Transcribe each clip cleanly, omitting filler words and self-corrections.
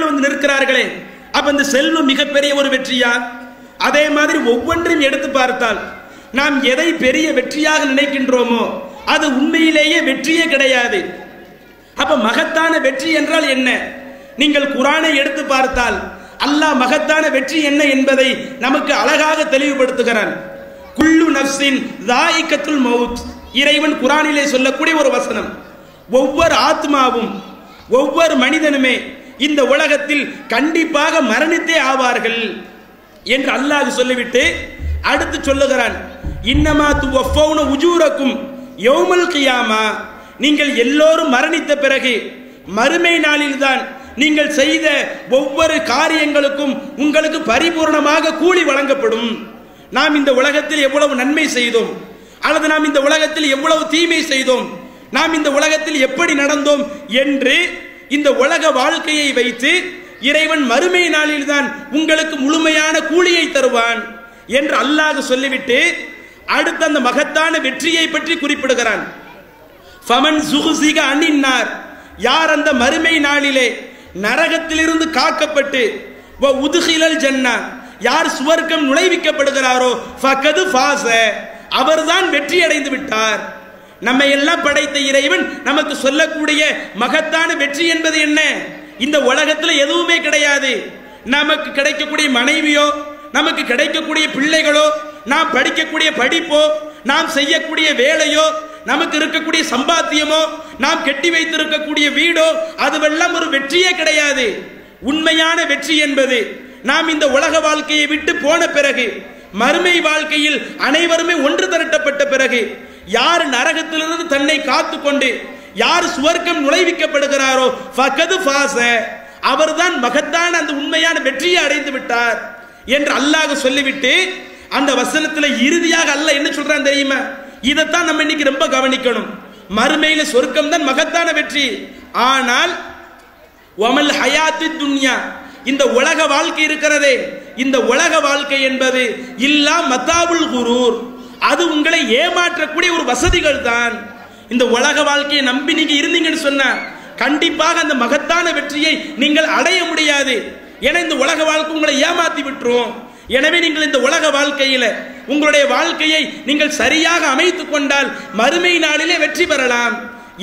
வந்து நிற்கிறார்களே, அப்ப இந்த செல்வம் மிகப்பெரிய ஒரு வெற்றியா? அதே மாதிரி ஒவ்வொன்றையும் எடுத்து பார்த்தால் நாம் எதை பெரிய வெற்றியாக நினைக்கின்றோமோ அது உண்மையிலேயே வெற்றியே கிடையாது. அப்ப மகத்தான வெற்றி என்றால் என்ன? நீங்கள் குர்ஆனை எடுத்து பார்த்தால் அல்லாஹ் மகத்தான வெற்றி என்ன என்பதை நமக்கு அழகாக தெளிவுபடுத்துகிறான். குல்லு நஃப்ஸின் ذائقத்துல் மௌத், இறைவன் குர்ஆனிலே சொல்லக்கூடிய ஒரு வசனம். ஒவ்வொரு ஆத்மாவும் ஒவ்வொரு மனிதனுமே இந்த உலகத்தில் கண்டிப்பாக மரணித்தே ஆவார்கள் என்று அல்லாஹ் சொல்லிவிட்டு அடுத்து சொல்லுகிறான், இன்னமா துவஃபௌன உஜூரக்கும் யௌமல் கியாமா, நீங்கள் எல்லோரும் மரணித்த பிறகு மறுமை நாளில்தான் நீங்கள் செய்த ஒவ்வொரு காரியங்களுக்கும் உங்களுக்கு பரிபூர்ணமாக கூலி வழங்கப்படும். நாம் இந்த உலகத்தில் எவ்வளவு நன்மை செய்தோம், அல்லது நாம் இந்த உலகத்தில் எவ்வளவு தீமை செய்தோம், நாம் இந்த உலகத்தில் எப்படி நடந்தோம் என்று இந்த உலக வாழ்க்கையை வைத்து இறைவன் மறுமை நாளில் தான் உங்களுக்கு முழுமையான கூலியை தருவான் என்று அல்லாஹ் சொல்லிவிட்டு அடுத்த அந்த மகத்தான வெற்றியை பற்றி குறிப்பிடுகிறான். ஃபமன் ஸுஹ்ஸிக அன்னின்னார், யார் அந்த மறுமை நாளிலே நரகத்திலிருந்து காக்கப்பட்டு வ உத்கிலல் ஜன்னா, யார் சுவர்க்கம் நுழைவிக்கப்படுகிறாரோ ஃபகது ஃபாஸ, அவர்தான் வெற்றி அடைந்து விட்டார். நம்மை எல்லாம் படைத்த இறைவன் நமக்கு சொல்லக்கூடிய மகத்தான வெற்றி என்பது என்ன? இந்த உலகத்தில் எதுவுமே கிடையாது. நமக்கு கிடைக்கக்கூடிய மனைவியோ, நமக்கு கிடைக்கக்கூடிய பிள்ளைகளோ, நாம் படிக்கக்கூடிய படிப்போ, நாம் செய்யக்கூடிய வேலையோ, நமக்கு இருக்கக்கூடிய சம்பாத்தியமோ, நாம் கட்டி வைத்திருக்கக்கூடிய வீடோ, அதுவெல்லாம் ஒரு வெற்றியே கிடையாது. உண்மையான வெற்றி என்பது நாம் இந்த உலக வாழ்க்கையை விட்டு போன பிறகு மறுமை வாழ்க்கையில் அனைவருமே ஒன்று திரட்டப்பட்ட பிறகு யார் நரகத்திலிருந்து தன்னை காத்து கொண்டு யார் சுவர்க்கம் நுழைவிக்கப்படுகிறாரோ ஃபகது ஃபாஸ, அவர்தான் மகத்தான அந்த உண்மையான வெற்றியை அடைந்து விட்டார் என்று அல்லாஹ் சொல்லிவிட்டு அந்த வசனத்தில் இறுதியாக அல்லாஹ் என்ன சொல்றான் தெரியுமா? இதைத்தான் நம்ம இன்னைக்கு ரொம்ப கவனிக்கணும். மறுமையில சொர்க்கம் தான் மகத்தான வெற்றி. ஆனால் வமல் ஹயாத்தி துன்யா, இந்த உலக வாழ்க்கை இருக்கிறதே, இந்த உலக வாழ்க்கை என்பது இல்லா மத்தாவுல் குரூர், அது உங்களை ஏமாற்றக்கூடிய ஒரு வசதிகள் தான். இந்த உலக வாழ்க்கையை நம்பி நீங்க இருந்தீங்கன்னு சொன்னா கண்டிப்பாக அந்த மகத்தான வெற்றியை நீங்கள் அடைய முடியாது. ஏன்னா இந்த உலக வாழ்க்கை உங்களை ஏமாத்தி விட்டுரும். எனவே நீங்கள் இந்த உலக வாழ்க்கையில உங்களுடைய வாழ்க்கையை நீங்கள் சரியாக அமைத்துக் கொண்டால் மறுமை நாளிலே வெற்றி பெறலாம்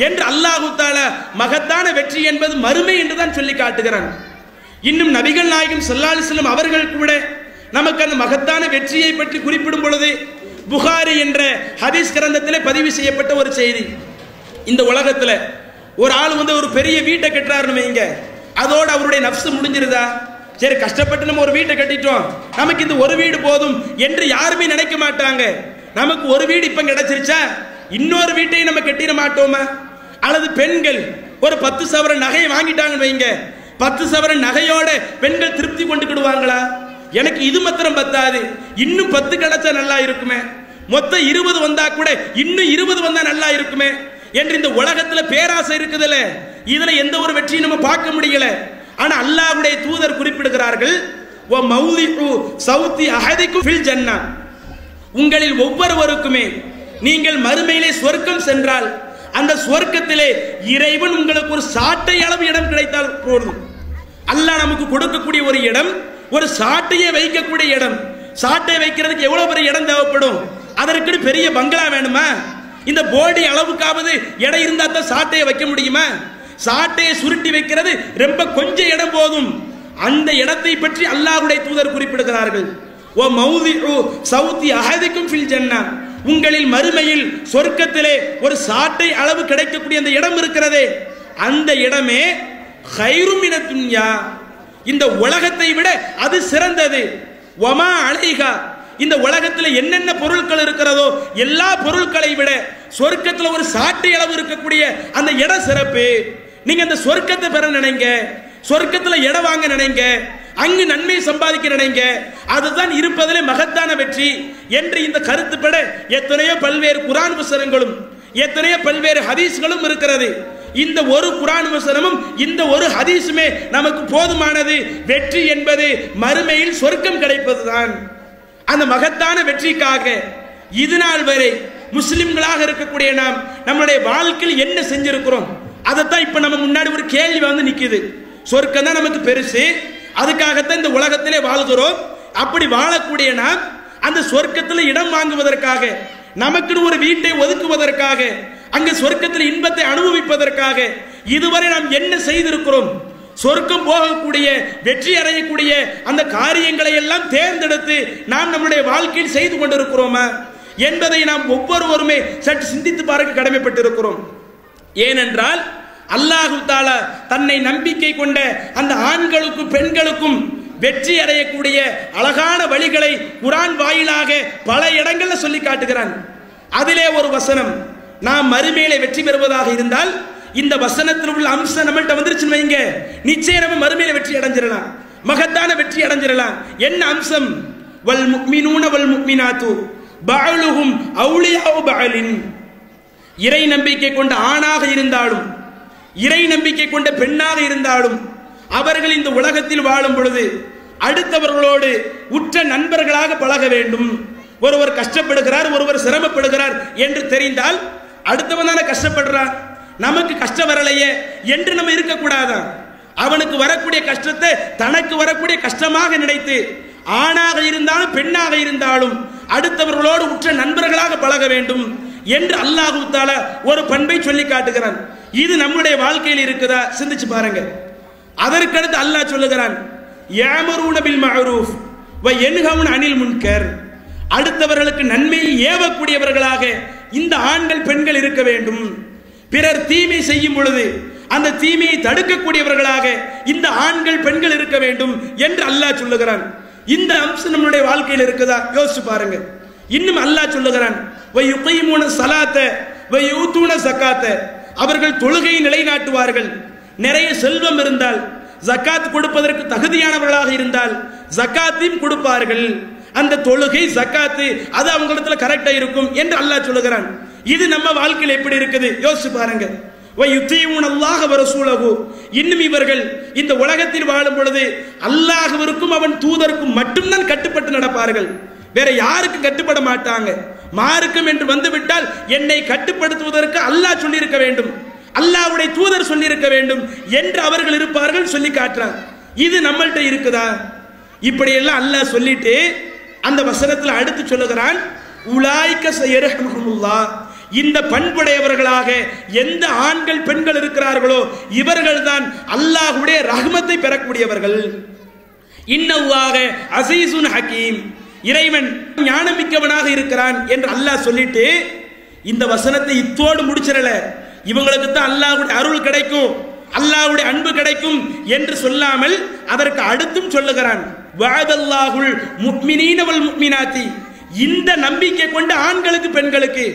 என்று அல்லாஹ் தஆலா மகத்தான வெற்றி என்பது மறுமை என்று தான் சொல்லி காட்டுகிறான். இன்னும் நபிகள் நாயகம் ஸல்லல்லாஹு அலைஹி வஸல்லம் அவர்கள் கூட நமக்கு அந்த மகத்தான வெற்றியை பற்றி குறிப்பிடும் பொழுது புகாரி என்ற ஹதீஸ் கிரந்தத்திலே பதிவு செய்யப்பட்ட ஒரு செய்தி. இந்த உலகத்துல ஒரு ஆள் வந்து ஒரு பெரிய வீட்டை கட்டுறாருன்னு வைங்க, அதோட அவருடைய நஃப்ஸ் முடிஞ்சிருதா? சரி, கஷ்டப்பட்டு நம்ம ஒரு வீட்டை கட்டிட்டோம், நமக்கு இந்த ஒரு வீடு போதும் என்று யாருமே நினைக்க மாட்டாங்க. நமக்கு ஒரு வீடு இப்ப கிடைச்சிருச்சா இன்னொரு வீட்டையும் நம்ம கட்டிட மாட்டோமா? அல்லது பெண்கள் ஒரு 10 சவரன் நகையை வாங்கிட்டாங்கன்னு வைங்க, 10 சவரன் நகையோட பெண்கள் திருப்தி கொண்டுக்கிடுவாங்களா? எனக்கு இது மாத்திரம் பத்தாது, இன்னும் 10 கிடைச்சா நல்லா இருக்குமே, மொத்தம் 20 வந்தா கூட இன்னும் 20 வந்தா நல்லா இருக்குமே என்று இந்த உலகத்துல பேராசை இருக்குதுல, இதுல எந்த ஒரு வெற்றியும் நம்ம பார்க்க முடியல. ஆனா அல்லாஹ்வுடைய தூதர் குறிப்பிடுகிறார்கள், வ மௌலிஉ சௌதி அஹதிக்கும் ஃபில் ஜன்னா, உங்களில் ஒவ்வொருவருக்குமே நீங்கள் மறுமையிலே சொர்க்கம் சென்றால் அந்த சொர்க்கத்திலே இறைவன் உங்களுக்கு ஒரு சாட்டை அளவு இடம் கிடைத்தால் போதும். அல்லாஹ் நமக்கு கொடுக்கக்கூடிய ஒரு இடம், ஒரு சாட்டையை வைக்கக்கூடிய இடம். சாட்டை வைக்கிறதுக்கு எவ்வளவு பெரிய இடம் தேவைப்படும்? அதற்கு பெரிய பங்களா வேணுமா? இந்த போடி அளவுக்காவது இடம் இருந்தா தான் சாட்டையை வைக்க முடியுமா? சாட்டையை சுருட்டி வைக்கிறது ரொம்ப கொஞ்சம் இடம் போதும். அந்த இடத்தை பற்றி அல்லாஹ்வுடைய தூதர் குறிப்பிடுகிறார்கள், ஓ மௌதிஉ சௌதி அஹதிக்கும் ஃபில் ஜன்னா, உங்களில் மறுமையில் சொர்க்கத்திலே ஒரு சாட்டை அளவு கிடைக்கக்கூடிய அந்த இடம் இருக்கிறதே, அந்த இடமே கைரும் மின துன்யா, இந்த உலகத்தை விட அது சிறந்தது. வமா அலைஹா, இந்த உலகத்தில் என்னென்ன பொருட்கள் இருக்கிறதோ எல்லா பொருட்களை விட சொர்க்கத்தில் ஒரு சாட்டை அளவு இருக்கக்கூடிய அந்த இடம் சிறப்பு. நீங்க அந்த சொர்க்கத்தை பெற நினைங்க, சொர்க்கத்தில் இடம் வாங்க நினைங்க, அங்கு நன்மை சம்பாதிக்க நினைங்க, அதுதான் இருப்பதிலே மகத்தான வெற்றி என்று இந்த கருத்துப்பட எத்தனையோ பல்வேறு குர்ஆன் வசனங்களும் எத்தனையோ பல்வேறு ஹதீஸ்களும் இருக்கிறது. இந்த ஒரு குர்ஆன் வசனமும் இந்த ஒரு ஹதீஸுமே நமக்கு போதுமானது. வெற்றி என்பது மறுமையில் சொர்க்கம் கிடைப்பதுதான். அந்த மகத்தான வெற்றிக்காக இது நாள் வரை முஸ்லிம்களாக இருக்கக்கூடிய நாம் நம்முடைய வாழ்க்கையில் என்ன செஞ்சிருக்கிறோம், அதைத்தான் இப்ப நம்ம முன்னாடி ஒரு கேள்வி வந்து நிக்குது. சொர்க்கம் தான் நமக்கு பெருசு, அதுக்காகத்தான் இந்த உலகத்திலே வாழ்கிறோம். அப்படி வாழக்கூடிய நாம் அந்த சொர்க்கத்தில் இடம் வாங்குவதற்காக, நமக்குன்னு ஒரு வீட்டை ஒதுக்குவதற்காக, அங்கு சொர்க்கத்தில் இன்பத்தை அனுபவிப்பதற்காக இதுவரை நாம் என்ன செய்திருக்கிறோம்? சொர்க்கம் போகக்கூடிய, வெற்றி அடையக்கூடிய அந்த காரியங்களை எல்லாம் தேர்ந்தெடுத்து நாம் நம்முடைய வாழ்க்கையில் செய்து கொண்டிருக்கிறோமா என்பதை நாம் ஒவ்வொருவருமே சற்று சிந்தித்து பார்க்க கடமைப்பட்டிருக்கிறோம். ஏனென்றால் அல்லாஹு தஆலா தன்னை நம்பிக்கை கொண்ட அந்த ஆண்களுக்கும் பெண்களுக்கும் வெற்றி அடையக்கூடிய அழகான வழிகளை குர்ஆன் வாயிலாக பல இடங்களில் சொல்லி காட்டுகிறான். அதிலே ஒரு வசனம், நாம் மறுமையிலே வெற்றி பெறுவதாக இருந்தால் இந்த வசனத்தில் உள்ள அம்சம் நம்மள்ட்ட வந்துருச்சுன்னு வைங்க, நிச்சயம் நம்ம மறுமையில வெற்றி அடைஞ்சிடலாம், மகத்தான வெற்றி அடைஞ்சிடலாம். என்ன அம்சம்? வல் முஃமினூன வல் முஃமினாத்து பஅலுஹும் அவுலியாஉ பஅலின். இறை நம்பிக்கை கொண்ட ஆணாக இருந்தாலும், இறை நம்பிக்கை கொண்ட பெண்ணாக இருந்தாலும், அவர்கள் இந்த உலகத்தில் வாழும் பொழுது அடுத்தவர்களோடு உற்ற நண்பர்களாக பழக வேண்டும். ஒருவர் கஷ்டப்படுகிறார், ஒருவர் சிரமப்படுகிறார் என்று தெரிந்தால் அடுத்தவன் தானே கஷ்டப்படுறான், நமக்கு கஷ்டம் வரலையே என்று நம்ம இருக்கக்கூடாதா? அவனுக்கு வரக்கூடிய கஷ்டத்தை தனக்கு வரக்கூடிய கஷ்டமாக நினைத்து, ஆணாக இருந்தாலும் பெண்ணாக இருந்தாலும் அடுத்தவர்களோடு உற்ற நண்பர்களாக பழக வேண்டும் என்று அல்லாஹ் தஆலா ஒரு பண்பை சொல்லி காட்டுகிறான். இது நம்முடைய வாழ்க்கையில் இருக்குதா? சிந்திச்சு பாருங்க. அதற்கடுத்து அல்லாஹ் சொல்லுகிறான், யஅமுருன பில் மஅரூஃப் வ யன்ஹவுன அனில் முன்கர். அடுத்தவர்களுக்கு நன்மையை ஏவக்கூடியவர்களாக இந்த ஆண்கள் பெண்கள் இருக்க வேண்டும். பிறர் தீமை செய்யும் பொழுது அந்த தீமையை தடுக்கக்கூடியவர்களாக இந்த ஆண்கள் பெண்கள் இருக்க வேண்டும் என்று அல்லாஹ் சொல்லுகிறான். இந்த அம்சம் நம்முடைய வாழ்க்கையில் இருக்குதா? யோசிச்சு பாருங்க. இன்னும் அல்லாஹ் சொல்லுகிறான், வ யுகீமுன ஸலாத்த வ யூதுன ஸகாத்த. அவர்கள் தொழுகையை நிலைநாட்டுவார்கள். நிறைய செல்வம் இருந்தால், ஜகாத் கொடுப்பதற்கு தகுதியானவர்களாக இருந்தால் ஜகாத்தையும் கொடுப்பார்கள். அந்த தொழுகை ஜகாத்து அது அவங்களிடத்துல கரெக்டா இருக்கும் என்று அல்லாஹ் சொல்லுகிறான். இது நம்ம வாழ்க்கையில் எப்படி இருக்குது யோசிச்சு பாருங்க. இன்னும் இவர்கள் இந்த உலகத்தில் வாழும் பொழுது அல்லாஹ்விற்கும் அவன் தூதருக்கும் மட்டும்தான் கட்டுப்பட்டு நடப்பார்கள், வேற யாருக்கும் கட்டுப்பட மாட்டாங்க. மார்க்கம் என்று வந்துவிட்டால் என்னை கட்டுப்படுத்துவதற்கு அல்லாஹ் சொல்லியிருக்க வேண்டும், அல்லாஹ்வுடைய தூதர் சொல்லியிருக்க வேண்டும் என்று அவர்கள் இருப்பார்கள் சொல்லி காட்டுறான். இது நம்மள்ட்ட இருக்குதா? இப்படி எல்லாம் அல்லாஹ் சொல்லிட்டு அந்த வசனத்தில் அடுத்து சொல்லுகிறான், உலாய்க ஸயர்ஹமுல்லாஹ். இந்த பண்புடையவர்களாக எந்த ஆண்கள் பெண்கள் இருக்கிறார்களோ இவர்கள் தான் அல்லாஹ்வுடைய ரஹ்மத்தை பெறக்கூடியவர்கள். இன்னல்லாஹ அஸீஸுன் ஹகீம். இறைவன் ஞானமிக்கவனாக இருக்கிறான் என்று அல்லாஹ் சொல்லிட்டு இந்த வசனத்தை இத்தோடு முடிச்சிடல. இவங்களுக்கு தான் அல்லாஹ்வுடைய அருள் கிடைக்கும், அல்லாஹ்வுடைய அன்பு கிடைக்கும் என்று சொல்லாமல் அதற்கு அடுத்தும் சொல்லுகிறான், வஅதல்லாஹுல் முஃமினீன வல் முஃமினாத்தி. இந்த நம்பிக்கை கொண்ட ஆண்களுக்கு பெண்களுக்கு,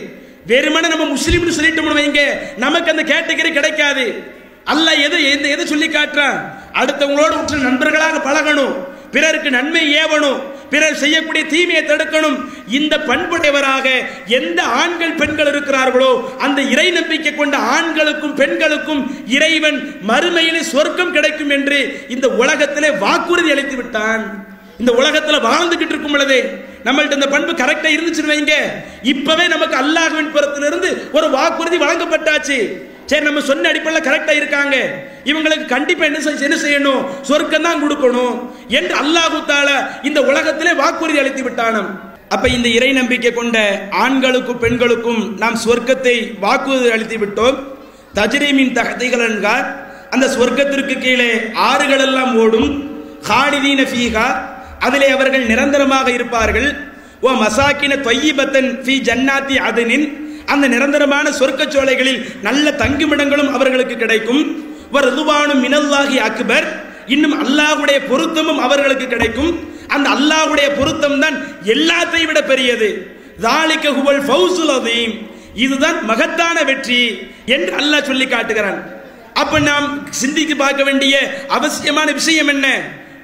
வெறுமனே நம்ம முஸ்லிம்னு சொல்லிட்டோம்னு வைங்க, நமக்கு அந்த கேட்டகரி கிடைக்காது. அல்லாஹ் எதை சொல்லி காட்டுறான்? அடுத்தவங்களோடு உற்ற நண்பர்களாக பழகணும், பிறருக்கு நன்மை ஏவணும், பிறர் செய்யக்கூடிய தீமையை தடுக்கணும். இந்த பண்புடையவராக எந்த ஆண்கள் பெண்கள் இருக்கிறார்களோ அந்த இறை நம்பிக்கை கொண்ட ஆண்களுக்கும் பெண்களுக்கும் இறைவன் மறுமையிலே சொர்க்கம் கிடைக்கும் என்று இந்த உலகத்திலே வாக்குறுதி அளித்து விட்டான். இந்த உலகத்தில் வாழ்ந்துகிட்டு இருக்கும் பொழுதே நம்மள்ட்ட இந்த பண்பு கரெக்டா இருந்துச்சுன்னு வைங்க, இப்பவே நமக்கு அல்லாஹ்வின் புறத்திலிருந்து ஒரு வாக்குறுதி வழங்கப்பட்டாச்சு. சரி, நம்ம சொன்ன அடிப்படையில் கரெக்டா இருக்காங்க, இவங்களுக்கு கண்டிப்பா என்ன செய்யணும்? சொர்க்கம் தான் கொடுக்கணும் என்று அல்லாஹ் தஆலா இந்த உலகத்திலே வாக்குறுதி அளித்து விட்டானாம். அப்ப இந்த இறை நம்பிக்கை கொண்ட ஆண்களுக்கும் பெண்களுக்கும் நாம் சொர்க்கத்தை வாக்குறுதி அளித்து விட்டோம். தஜ்ரீமின் தஹ்தீகள் என்கார், அந்த சொர்க்கத்திற்கு கீழே ஆறுகள் எல்லாம் ஓடும். காலிதீன ஃபீஹா, அதிலே அவர்கள் நிரந்தரமாக இருப்பார்கள். ஓ மசாக்கின தொய்யிபத்தன் ஃபீ ஜன்னாத்தி அதனின், அந்த நிரந்தரமான சொர்க்க சோலைகளில் நல்ல தங்குமிடங்களும் அவர்களுக்கு கிடைக்கும். ரிதுவானும் மினல்லாஹி அக்பர், இன்னும் அல்லாஹ்வுடைய பொருத்தமும் அவர்களுக்கு கிடைக்கும். அந்த அல்லாஹ்வுடைய பொருத்தம் தான் எல்லாத்தையும் விட பெரியது. ذَلِكَ هُوَ الْفَوْزُ الْعَظِيمُ. இதுதான் மகத்தான வெற்றி என்று அல்லாஹ் சொல்லி காட்டுகிறான். அப்ப நாம் சிந்தித்து பார்க்க வேண்டிய அவசியமான விஷயம் என்ன?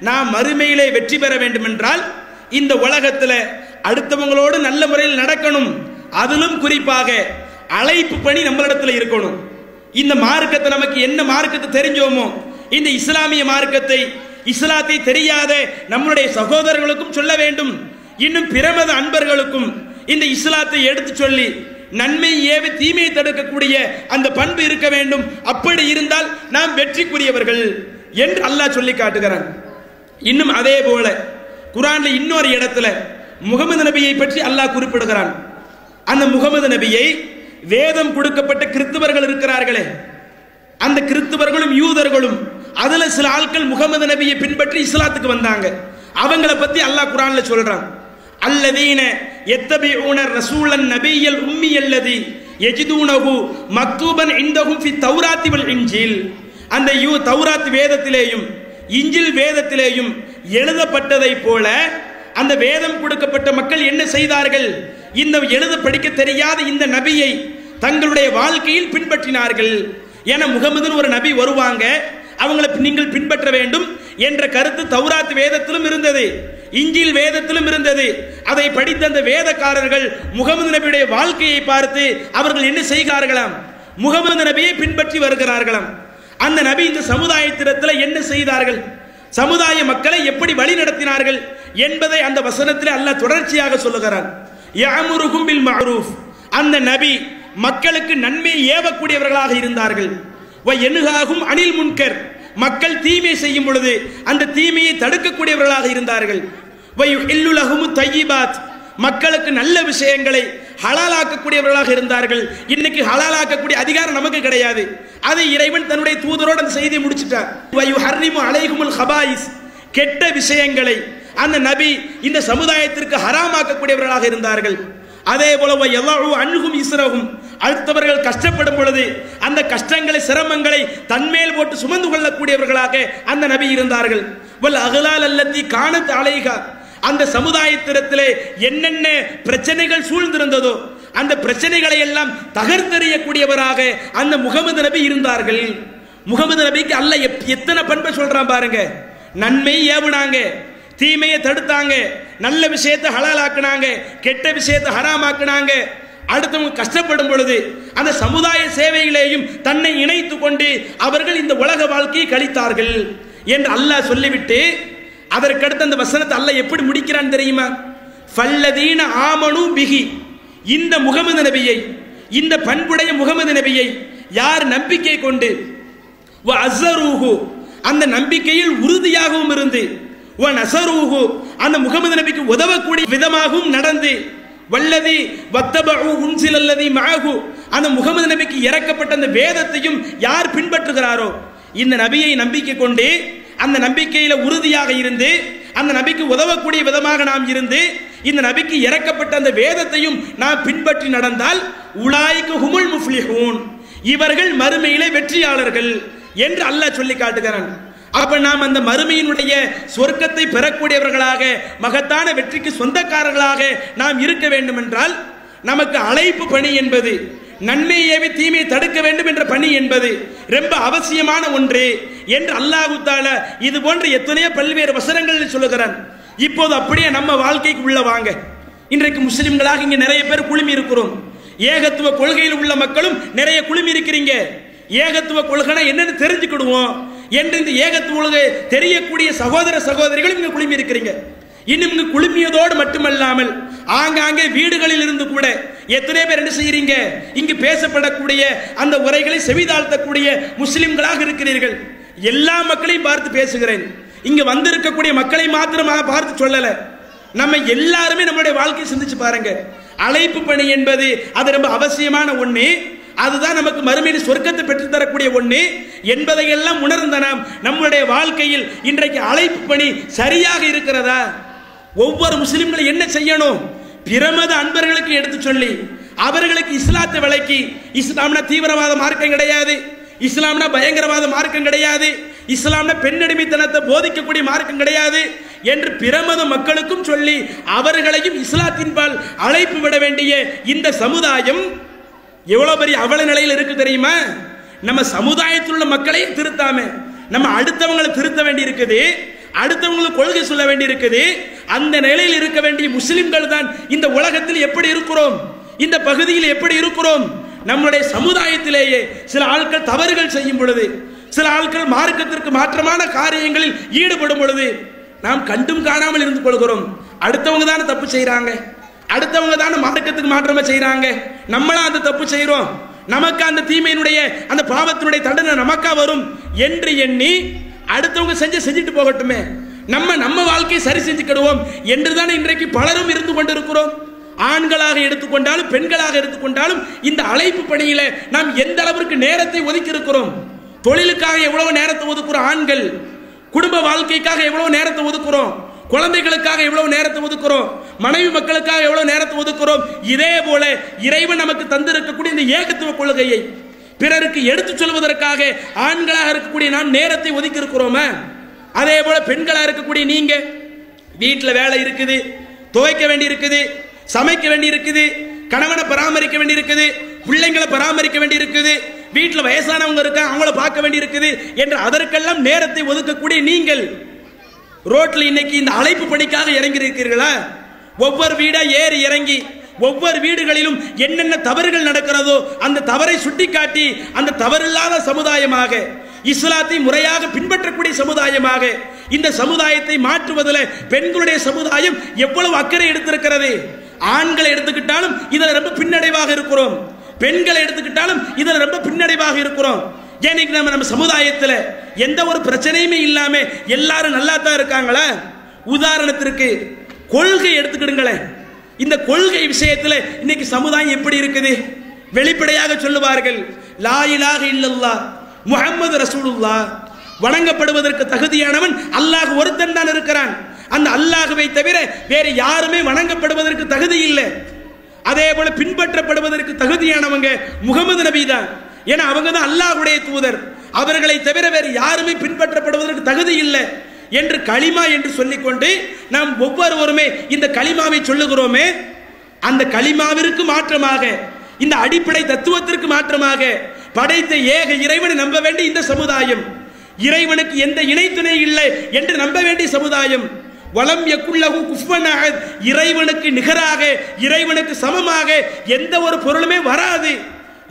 நாம் மறுமையிலே வெற்றி பெற வேண்டும் என்றால் இந்த உலகத்தில் அடுத்தவங்களோடு நல்ல முறையில் நடக்கணும். அதிலும் குறிப்பாக அழைப்பு பணி நம்மளிடத்தில் இருக்கணும். இந்த மார்க்கத்தை நமக்கு என்ன மார்க்கத்தை தெரிஞ்சோமோ இந்த இஸ்லாமிய மார்க்கத்தை, இஸ்லாத்தை தெரியாத நம்முடைய சகோதரர்களுக்கும் சொல்ல வேண்டும். இன்னும் பிரமத அன்பர்களுக்கும் இந்த இஸ்லாத்தை எடுத்து சொல்லி நன்மை ஏவி தீமையை தடுக்கக்கூடிய அந்த பண்பு இருக்க வேண்டும். அப்படி இருந்தால் நாம் வெற்றிக்குரியவர்கள். என்று அல்லாஹ் சொல்லி காட்டுகிறான். இன்னும் அதே போல குர்ஆன்ல இன்னொரு இடத்துல முகமது நபியை பற்றி அல்லாஹ் குறிப்பிடுகிறான். அந்த முகமது நபியை வேதம் கொடுக்கப்பட்ட கிறிஸ்தவர்கள் இருக்கிறார்களே, அந்த கிறிஸ்தவர்களும் யூதர்களும் அதுல சில ஆட்கள் முகமது நபியை பின்பற்றி இஸ்லாத்துக்கு வந்தாங்க. அவங்கள பத்தி அல்லாஹ் குர்ஆன்ல சொல்றான். அல்லதீன யத்தபிஊன ரசூலன் நபியல் உம்மியல்லதி யஜிதூனஹு மக்தூபன் இன்தஹும் ஃபி தௌராத்தி வல் இன்ஜீல். அந்த தௌராத் வேதத்திலேயும் இன்ஜில் வேதத்திலேயும் எழுதப்பட்டதை போல அந்த வேதம் கொடுக்கப்பட்ட மக்கள் என்ன செய்தார்கள்? இந்த எழுத படிக்க தெரியாத இந்த நபியை தங்களுடைய வாழ்க்கையில் பின்பற்றினார்கள். என முகமதுன்னு ஒரு நபி வருவாங்க, அவங்களை நீங்கள் பின்பற்ற வேண்டும் என்ற கருத்து தௌராத் வேதத்திலும் இருந்தது, இன்ஜில் வேதத்திலும் இருந்தது. அதை படித்த அந்த வேதக்காரர்கள் முகமது நபியுடைய வாழ்க்கையை பார்த்து அவர்கள் என்ன செய்கிறார்களாம்? முகமது நபியை பின்பற்றி வருகிறார்களாம். அந்த நபி இந்த சமுதாயத்திடத்தில் என்ன செய்தார்கள், சமுதாய மக்களை எப்படி வழி நடத்தினார்கள் என்பதை அந்த வசனத்தில் அல்லாஹ் தொடர்ச்சியாக சொல்லுகிறான். யஅமுருஹும் பில் மஅரூஃப். அந்த நபி மக்களுக்கு நன்மை ஏவக்கூடியவர்களாக இருந்தார்கள். வ யன்ஹாஹும் அனில் முன்கர். மக்கள் தீமை செய்யும் பொழுது அந்த தீமையை தடுக்கக்கூடியவர்களாக இருந்தார்கள். வ யுஹில்லு லஹும் தய்யிபாத். மக்களுக்கு நல்ல விஷயங்களை ஹலாலாக்கக்கூடியவர்களாக இருந்தார்கள். இன்னைக்கு ஹலாலாக்கக்கூடிய அதிகாரம் நமக்கு கிடையாது, அதை இறைவன் தன்னுடைய தூதரோடு அந்த செய்தியை முடிச்சிட்டார். வ யுஹர்ரிமு அலைஹிமுல் ஹபாயிஸ். கெட்ட விஷயங்களை அந்த நபி இந்த சமுதாயத்திற்கு ஹராமாக்கக்கூடியவர்களாக இருந்தார்கள். அதே போல யல்லஹு அன்ஹும் இஸ்ரஹும். அடுத்தவர்கள் கஷ்டப்படும் பொழுது அந்த கஷ்டங்களை சிரமங்களை தன்மேல் போட்டு சுமந்து கொள்ளக்கூடியவர்களாக அந்த நபி இருந்தார்கள். வல் அகலால் அல்லதி கானத் அலைஹா. அந்த சமுதாயத்திடத்திலே என்னென்ன பிரச்சனைகள் சூழ்ந்திருந்ததோ அந்த பிரச்சனைகளை எல்லாம் தகர்த்தெறியக்கூடியவராக அந்த முகமது நபி இருந்தார்கள். முகமது நபிக்கு அல்லாஹ் எத்தனை பண்பை சொல்றான் பாருங்க. நன்மை ஏவுனாங்க, தீமையை தடுத்தாங்க, நல்ல விஷயத்தை ஹலாலாக்குனாங்க, கெட்ட விஷயத்தை ஹராமாக்குனாங்க. அடுத்தவங்க கஷ்டப்படும் பொழுது அந்த சமுதாய சேவையிலேயும் தன்னை இணைத்து கொண்டு அவர்கள் இந்த உலக வாழ்க்கையை கழித்தார்கள் என்று அல்லாஹ் சொல்லிவிட்டு அதற்கடுத்து அந்த வசனத்தை அல்லாஹ் எப்படி முடிக்கிறான் தெரியுமா? ஃபல்லதீன ஆமனு பிஹி. இந்த முகமது நபியை, இந்த பண்புடைய முகமது நபியை யார் நம்பிக்கை கொண்டு வ அஸரூஹு, அந்த நம்பிக்கையில் உறுதியாகவும் இருந்து, வ நஸரூஹு, அந்த முகமது நபிக்கு உதவக்கூடிய விதமாகவும் நடந்து, வல்லதி வத்தபஉ உன்சிலல்லதி மஅஹு, அந்த முகமது நபிக்கு இறக்கப்பட்ட அந்த வேதத்தையும் யார் பின்பற்றுகிறாரோ, இந்த நபியை நம்பிக்கை கொண்டு அந்த நம்பிக்கையில உறுதியாக இருந்து அந்த நபிக்கு உதவக்கூடிய விதமாக நாம் இருந்து இந்த நபிக்கு இறக்கப்பட்ட அந்த வேதத்தையும் நாம் பின்பற்றி நடந்தால் உலாயிக ஹுமுல் முஃப்லிஹூன், இவர்கள் மறுமையிலே வெற்றியாளர்கள் என்று அல்லாஹ் சொல்லி காட்டுகிறான். அப்ப நாம் அந்த மறுமையினுடைய சொர்க்கத்தை பெறக்கூடியவர்களாக, மகத்தான வெற்றிக்கு சொந்தக்காரர்களாக நாம் இருக்க வேண்டும் என்றால் நமக்கு அழைப்பு பணி என்பது, நன்மையை தீமையை தடுக்க வேண்டும் என்ற பணி என்பது ரொம்ப அவசியமான ஒன்று என்று அல்லாஹ் தஆலா இது போன்ற எத்தனையோ பல்வேறு வசனங்களில் சொல்லுகிறான். இப்போது அப்படியே நம்ம வாழ்க்கைக்கு உள்ள வாங்க. இன்றைக்கு முஸ்லிம்களாக இங்க நிறைய பேர் குழுமி இருக்கிறோம். ஏகத்துவ கொள்கையில் உள்ள மக்களும் நிறைய குழுமி இருக்கிறீங்க. ஏகத்துவ கொள்கைனா என்னன்னு தெரிஞ்சுக்கிடுவோம் என்று இந்த ஏகத்துவ கொள்கை தெரியக்கூடிய சகோதர சகோதரிகள் இங்க குழுமி இருக்கிறீங்க. இன்னும் இங்கு குழுமியதோடு மட்டுமல்லாமல் ஆங்காங்கே வீடுகளில் இருந்து கூட எத்தனை பேர் என்ன செய்யறீங்க, இங்கு பேசப்படக்கூடிய அந்த உரைகளை செவிதாழ்த்தக்கூடிய முஸ்லிம்களாக இருக்கிறீர்கள். எல்லா மக்களையும் பார்த்து பேசுகிறேன். இங்க வந்திருக்கக்கூடிய மக்களை மாத்திரமாக பார்த்து சொல்லல, நம்ம எல்லாருமே நம்மளுடைய வாழ்க்கையை சிந்திச்சு பாருங்க. அழைப்பு பணி என்பது அது ரொம்ப அவசியமான ஒண்ணு. அதுதான் நமக்கு மறுமையில் சொர்க்கத்தை பெற்று தரக்கூடிய ஒண்ணு என்பதையெல்லாம் உணர்ந்த நாம் நம்முடைய வாழ்க்கையில் இன்றைக்கு அழைப்பு பணி சரியாக இருக்கிறதா? ஒவ்வொரு முஸ்லிம்களும் என்ன செய்யணும்? பிரமத அன்பர்களுக்கு எடுத்து சொல்லி அவர்களுக்கு இஸ்லாத்தை விளக்கி, இஸ்லாம்னா தீவிரவாத மார்க்கம் கிடையாது, இஸ்லாம்னா பயங்கரவாத மார்க்கம் கிடையாது, இஸ்லாம்னா பெண்ணடிமைத்தனத்தை போதிக்கக்கூடிய மார்க்கம் கிடையாது என்று பிரமத மக்களுக்கும் சொல்லி அவர்களையும் இஸ்லாத்தின்பால் அழைப்பு விட வேண்டிய இந்த சமுதாயம் எவ்வளவு பெரிய அவல நிலையில் இருக்கு தெரியுமா? நம்ம சமுதாயத்தில் உள்ள மக்களையும் திருத்தாம நம்ம அடுத்தவங்களை திருத்த வேண்டி இருக்குது, அடுத்தவங்களுக்கு கொள்கை சொல்ல வேண்டி இருக்குது. அந்த நிலையில் இருக்க வேண்டிய முஸ்லிம்கள் தான் இந்த உலகத்தில் எப்படி இருக்கிறோம், இந்த பகுதியில் எப்படி இருக்கிறோம்? நம்முடைய சமுதாயத்திலேயே சில ஆட்கள் தவறுகள் செய்யும் பொழுது, சில ஆட்கள் மார்க்கத்திற்கு மாற்றமான காரியங்களில் ஈடுபடும் பொழுது நாம் கண்டும் காணாமல் இருந்து கொள்கிறோம். அடுத்தவங்க தானே தப்பு செய்யறாங்க, அடுத்தவங்க தானே மார்க்கத்துக்கு மாற்றமா செய்யறாங்க, நம்மளும் அந்த தப்பு செய்யறோம், நமக்கு அந்த தீமையினுடைய அந்த பாவத்தினுடைய தண்டனை நமக்கா வரும் என்று எண்ணி அடுத்தவங்க செஞ்சுட்டு போகட்டுமே, நம்ம வாழ்க்கையை சரி செஞ்சுக்கிடுவோம் என்றுதான் இன்றைக்கு பலரும் இருந்து கொண்டிருக்கிறோம். ஆண்களாக எடுத்துக்கொண்டாலும் பெண்களாக எடுத்துக்கொண்டாலும் இந்த அழைப்பு பணியில நாம் எந்த அளவிற்கு நேரத்தை ஒதுக்கி இருக்கிறோம். தொழிலுக்காக எவ்வளவு நேரத்தை ஒதுக்குறோம் ஆண்கள், குடும்ப வாழ்க்கைக்காக எவ்வளவு நேரத்தை ஒதுக்குறோம், குழந்தைகளுக்காக எவ்வளவு நேரத்தை ஒதுக்குறோம், மனைவி மக்களுக்காக எவ்வளவு நேரத்தை ஒதுக்குறோம். இதே போல இறைவன் நமக்கு தந்திருக்கக்கூடிய இந்த ஏகத்துவ கொள்கையை பிறருக்கு எடுத்து சொல்வதற்காக ஆண்களாக இருக்கக்கூடிய நாம் நேரத்தை ஒதுக்கி இருக்கிறோமா? அதே போல பெண்களாக இருக்கக்கூடிய நீங்க வீட்டில் வேலை இருக்குது, துவைக்க வேண்டி இருக்குது, சமைக்க வேண்டி இருக்குது, கணவனை பராமரிக்க வேண்டி இருக்குது, பிள்ளைங்களை பராமரிக்க வேண்டி இருக்குது, வீட்டில் வயசானவங்க இருக்க அவங்கள பார்க்க வேண்டி இருக்குது என்று அதற்கெல்லாம் நேரத்தை ஒதுக்கக்கூடிய நீங்கள் ரோட்ல இன்னைக்கு இந்த அழைப்பு பணிக்காக இறங்கி இருக்கிறீர்களா? ஒவ்வொரு வீடா ஏறி இறங்கி ஒவ்வொரு வீடுகளிலும் என்னென்ன தவறுகள் நடக்கிறதோ அந்த தவறை சுட்டிக்காட்டி அந்த தவறில்லாத சமுதாயமாக, இஸ்லாத்தை முறையாக பின்பற்றக்கூடிய சமுதாயமாக இந்த சமுதாயத்தை மாற்றுவதில் பெண்களுடைய சமுதாயம் எவ்வளவு அக்கறை எடுத்திருக்கிறது. ஆண்களை எடுத்துக்கிட்டாலும் இதில் ரொம்ப பின்னடைவாக இருக்கிறோம், பெண்களை எடுத்துக்கிட்டாலும் இதில் ரொம்ப பின்னடைவாக இருக்கிறோம். ஏனைக்கு நம்ம சமுதாயத்தில் எந்த ஒரு பிரச்சனையுமே இல்லாம எல்லாரும் நல்லா தான் இருக்காங்களா? உதாரணத்திற்கு கொள்கை எடுத்துக்கிடுங்களேன். இந்த கொள்கை விஷயத்தில் இன்னைக்கு சமுதாயம் எப்படி இருக்குது? வெளிப்படையாக சொல்லுவார்கள், லா இலாஹ இல்லல்லாஹ் முஹம்மது ரசூலுல்லாஹ், வணங்கப்படுவதற்கு தகுதியானவன் அல்லாஹ் ஒருத்தன் தான் இருக்கிறான், அந்த அல்லாஹ்வை தவிர வேறு யாருமே வணங்கப்படுவதற்கு தகுதி இல்லை. அதே போல பின்பற்றப்படுவதற்கு தகுதியானவங்க முகமது நபி தான், ஏன்னா அவங்க தான் அல்லாஹ்வுடைய தூதர், அவர்களை தவிர வேறு யாருமே பின்பற்றப்படுவதற்கு தகுதி இல்லை என்று களிமா என்று சொல்லிக்கொண்டு நாம் ஒவ்வொருவருமே இந்த களிமாவை சொல்லுகிறோமே, அந்த களிமாவிற்கு மாற்றமாக இந்த அடிப்படை தத்துவத்திற்கு மாற்றமாக படைத்த ஏக இறைவனை நம்ப வேண்டிய இந்த சமுதாயம், இறைவனுக்கு எந்த இணை துணை இல்லை என்று நம்ப வேண்டிய சமுதாயம், வலம் யக்குல்லஹு குஃபுவன் அஹத், இறைவனுக்கு நிகராக இறைவனுக்கு சமமாக எந்த ஒரு பொருளுமே வராது,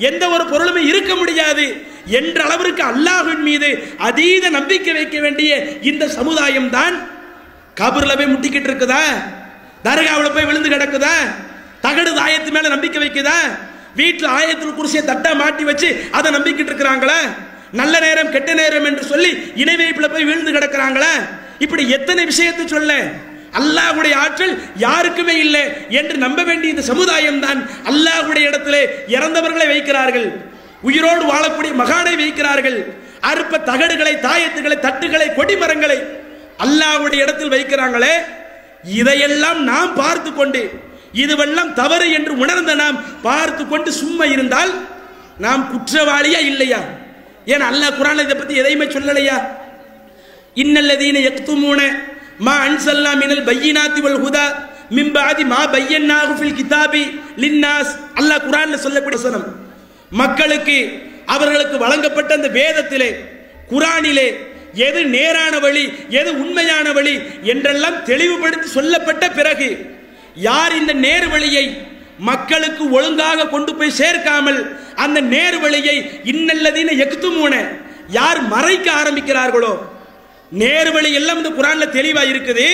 எந்த ஒரு பொருளுமே இருக்க முடியாது என்ற அளவிற்கு அல்லாஹ்வின் மீது அதீத நம்பிக்கை வைக்க வேண்டிய இந்த சமுதாயம் தான் கபர்ல போய் முட்டிக்கிட்டு இருக்குதா? தர்காவில் போய் விழுந்து கிடக்குதா? தகடு தாயத்து மேல நம்பிக்கை வைக்குதா? வீட்டில் ஆயத்தில் குர்சியை தட்டா மாட்டி வச்சு அதை நம்பிக்கிட்டு இருக்கிறாங்களா? நல்ல நேரம் கெட்ட நேரம் என்று சொல்லி இணை வைப்புல போய் விழுந்து கிடக்கிறாங்களா? இப்படி எத்தனை விஷயத்தை சொல்ல அல்லாஹ்வுடைய ஆற்றல் யாருக்குமே இல்லை என்று நம்ப வேண்டிய இந்த சமுதாயம் தான் அல்லாஹ்வுடைய இடத்திலே இறந்தவர்களை வைக்கிறார்கள், உயிரோடு வாழக்கூடிய மகானை வைக்கிறார்கள், அற்ப தகடுகளை, தாயத்துகளை, தட்டுகளை, கொடிமரங்களை அல்லாஹ்வுடைய இடத்தில் வைக்கிறாங்களே. இதையெல்லாம் நாம் பார்த்து கொண்டு இதுவெல்லாம் தவறு என்று உணர்ந்த நாம் பார்த்து கொண்டு சும்மா இருந்தால் நாம் குற்றவாளியா இல்லையா? ஏன் அல்லாஹ் குர்ஆன்ல இதை பத்தி எதையுமே சொல்லலையா? இன்னல்லதீன யக்துமூன மா அன்ஸல்னா மினல் பையினாத்தி வல் ஹுதா மின் பஅதி மா பையன்னாஹு ஃபில் கிதாபி லின்னாஸ், அல்லாஹ் குர்ஆன்ல சொல்லக்கூடிய வசனம், மக்களுக்கு அவர்களுக்கு வழங்கப்பட்ட அந்த வேதத்திலே குர்ஆனிலே எது நேரான வழி எது உண்மையான வழி என்றெல்லாம் தெளிவுபடுத்தி சொல்லப்பட்ட பிறகு யார் இந்த நேர் வழியை மக்களுக்கு ஒழுங்காக கொண்டு போய் சேர்க்காமல் அந்த நேர் வழியை இன்னல்லதீன யக்துமூன யார் மறைக்க ஆரம்பிக்கிறார்களோ, நேர் வழி எல்லாம் இந்த குர்ஆன்ல தெளிவா இருக்குது,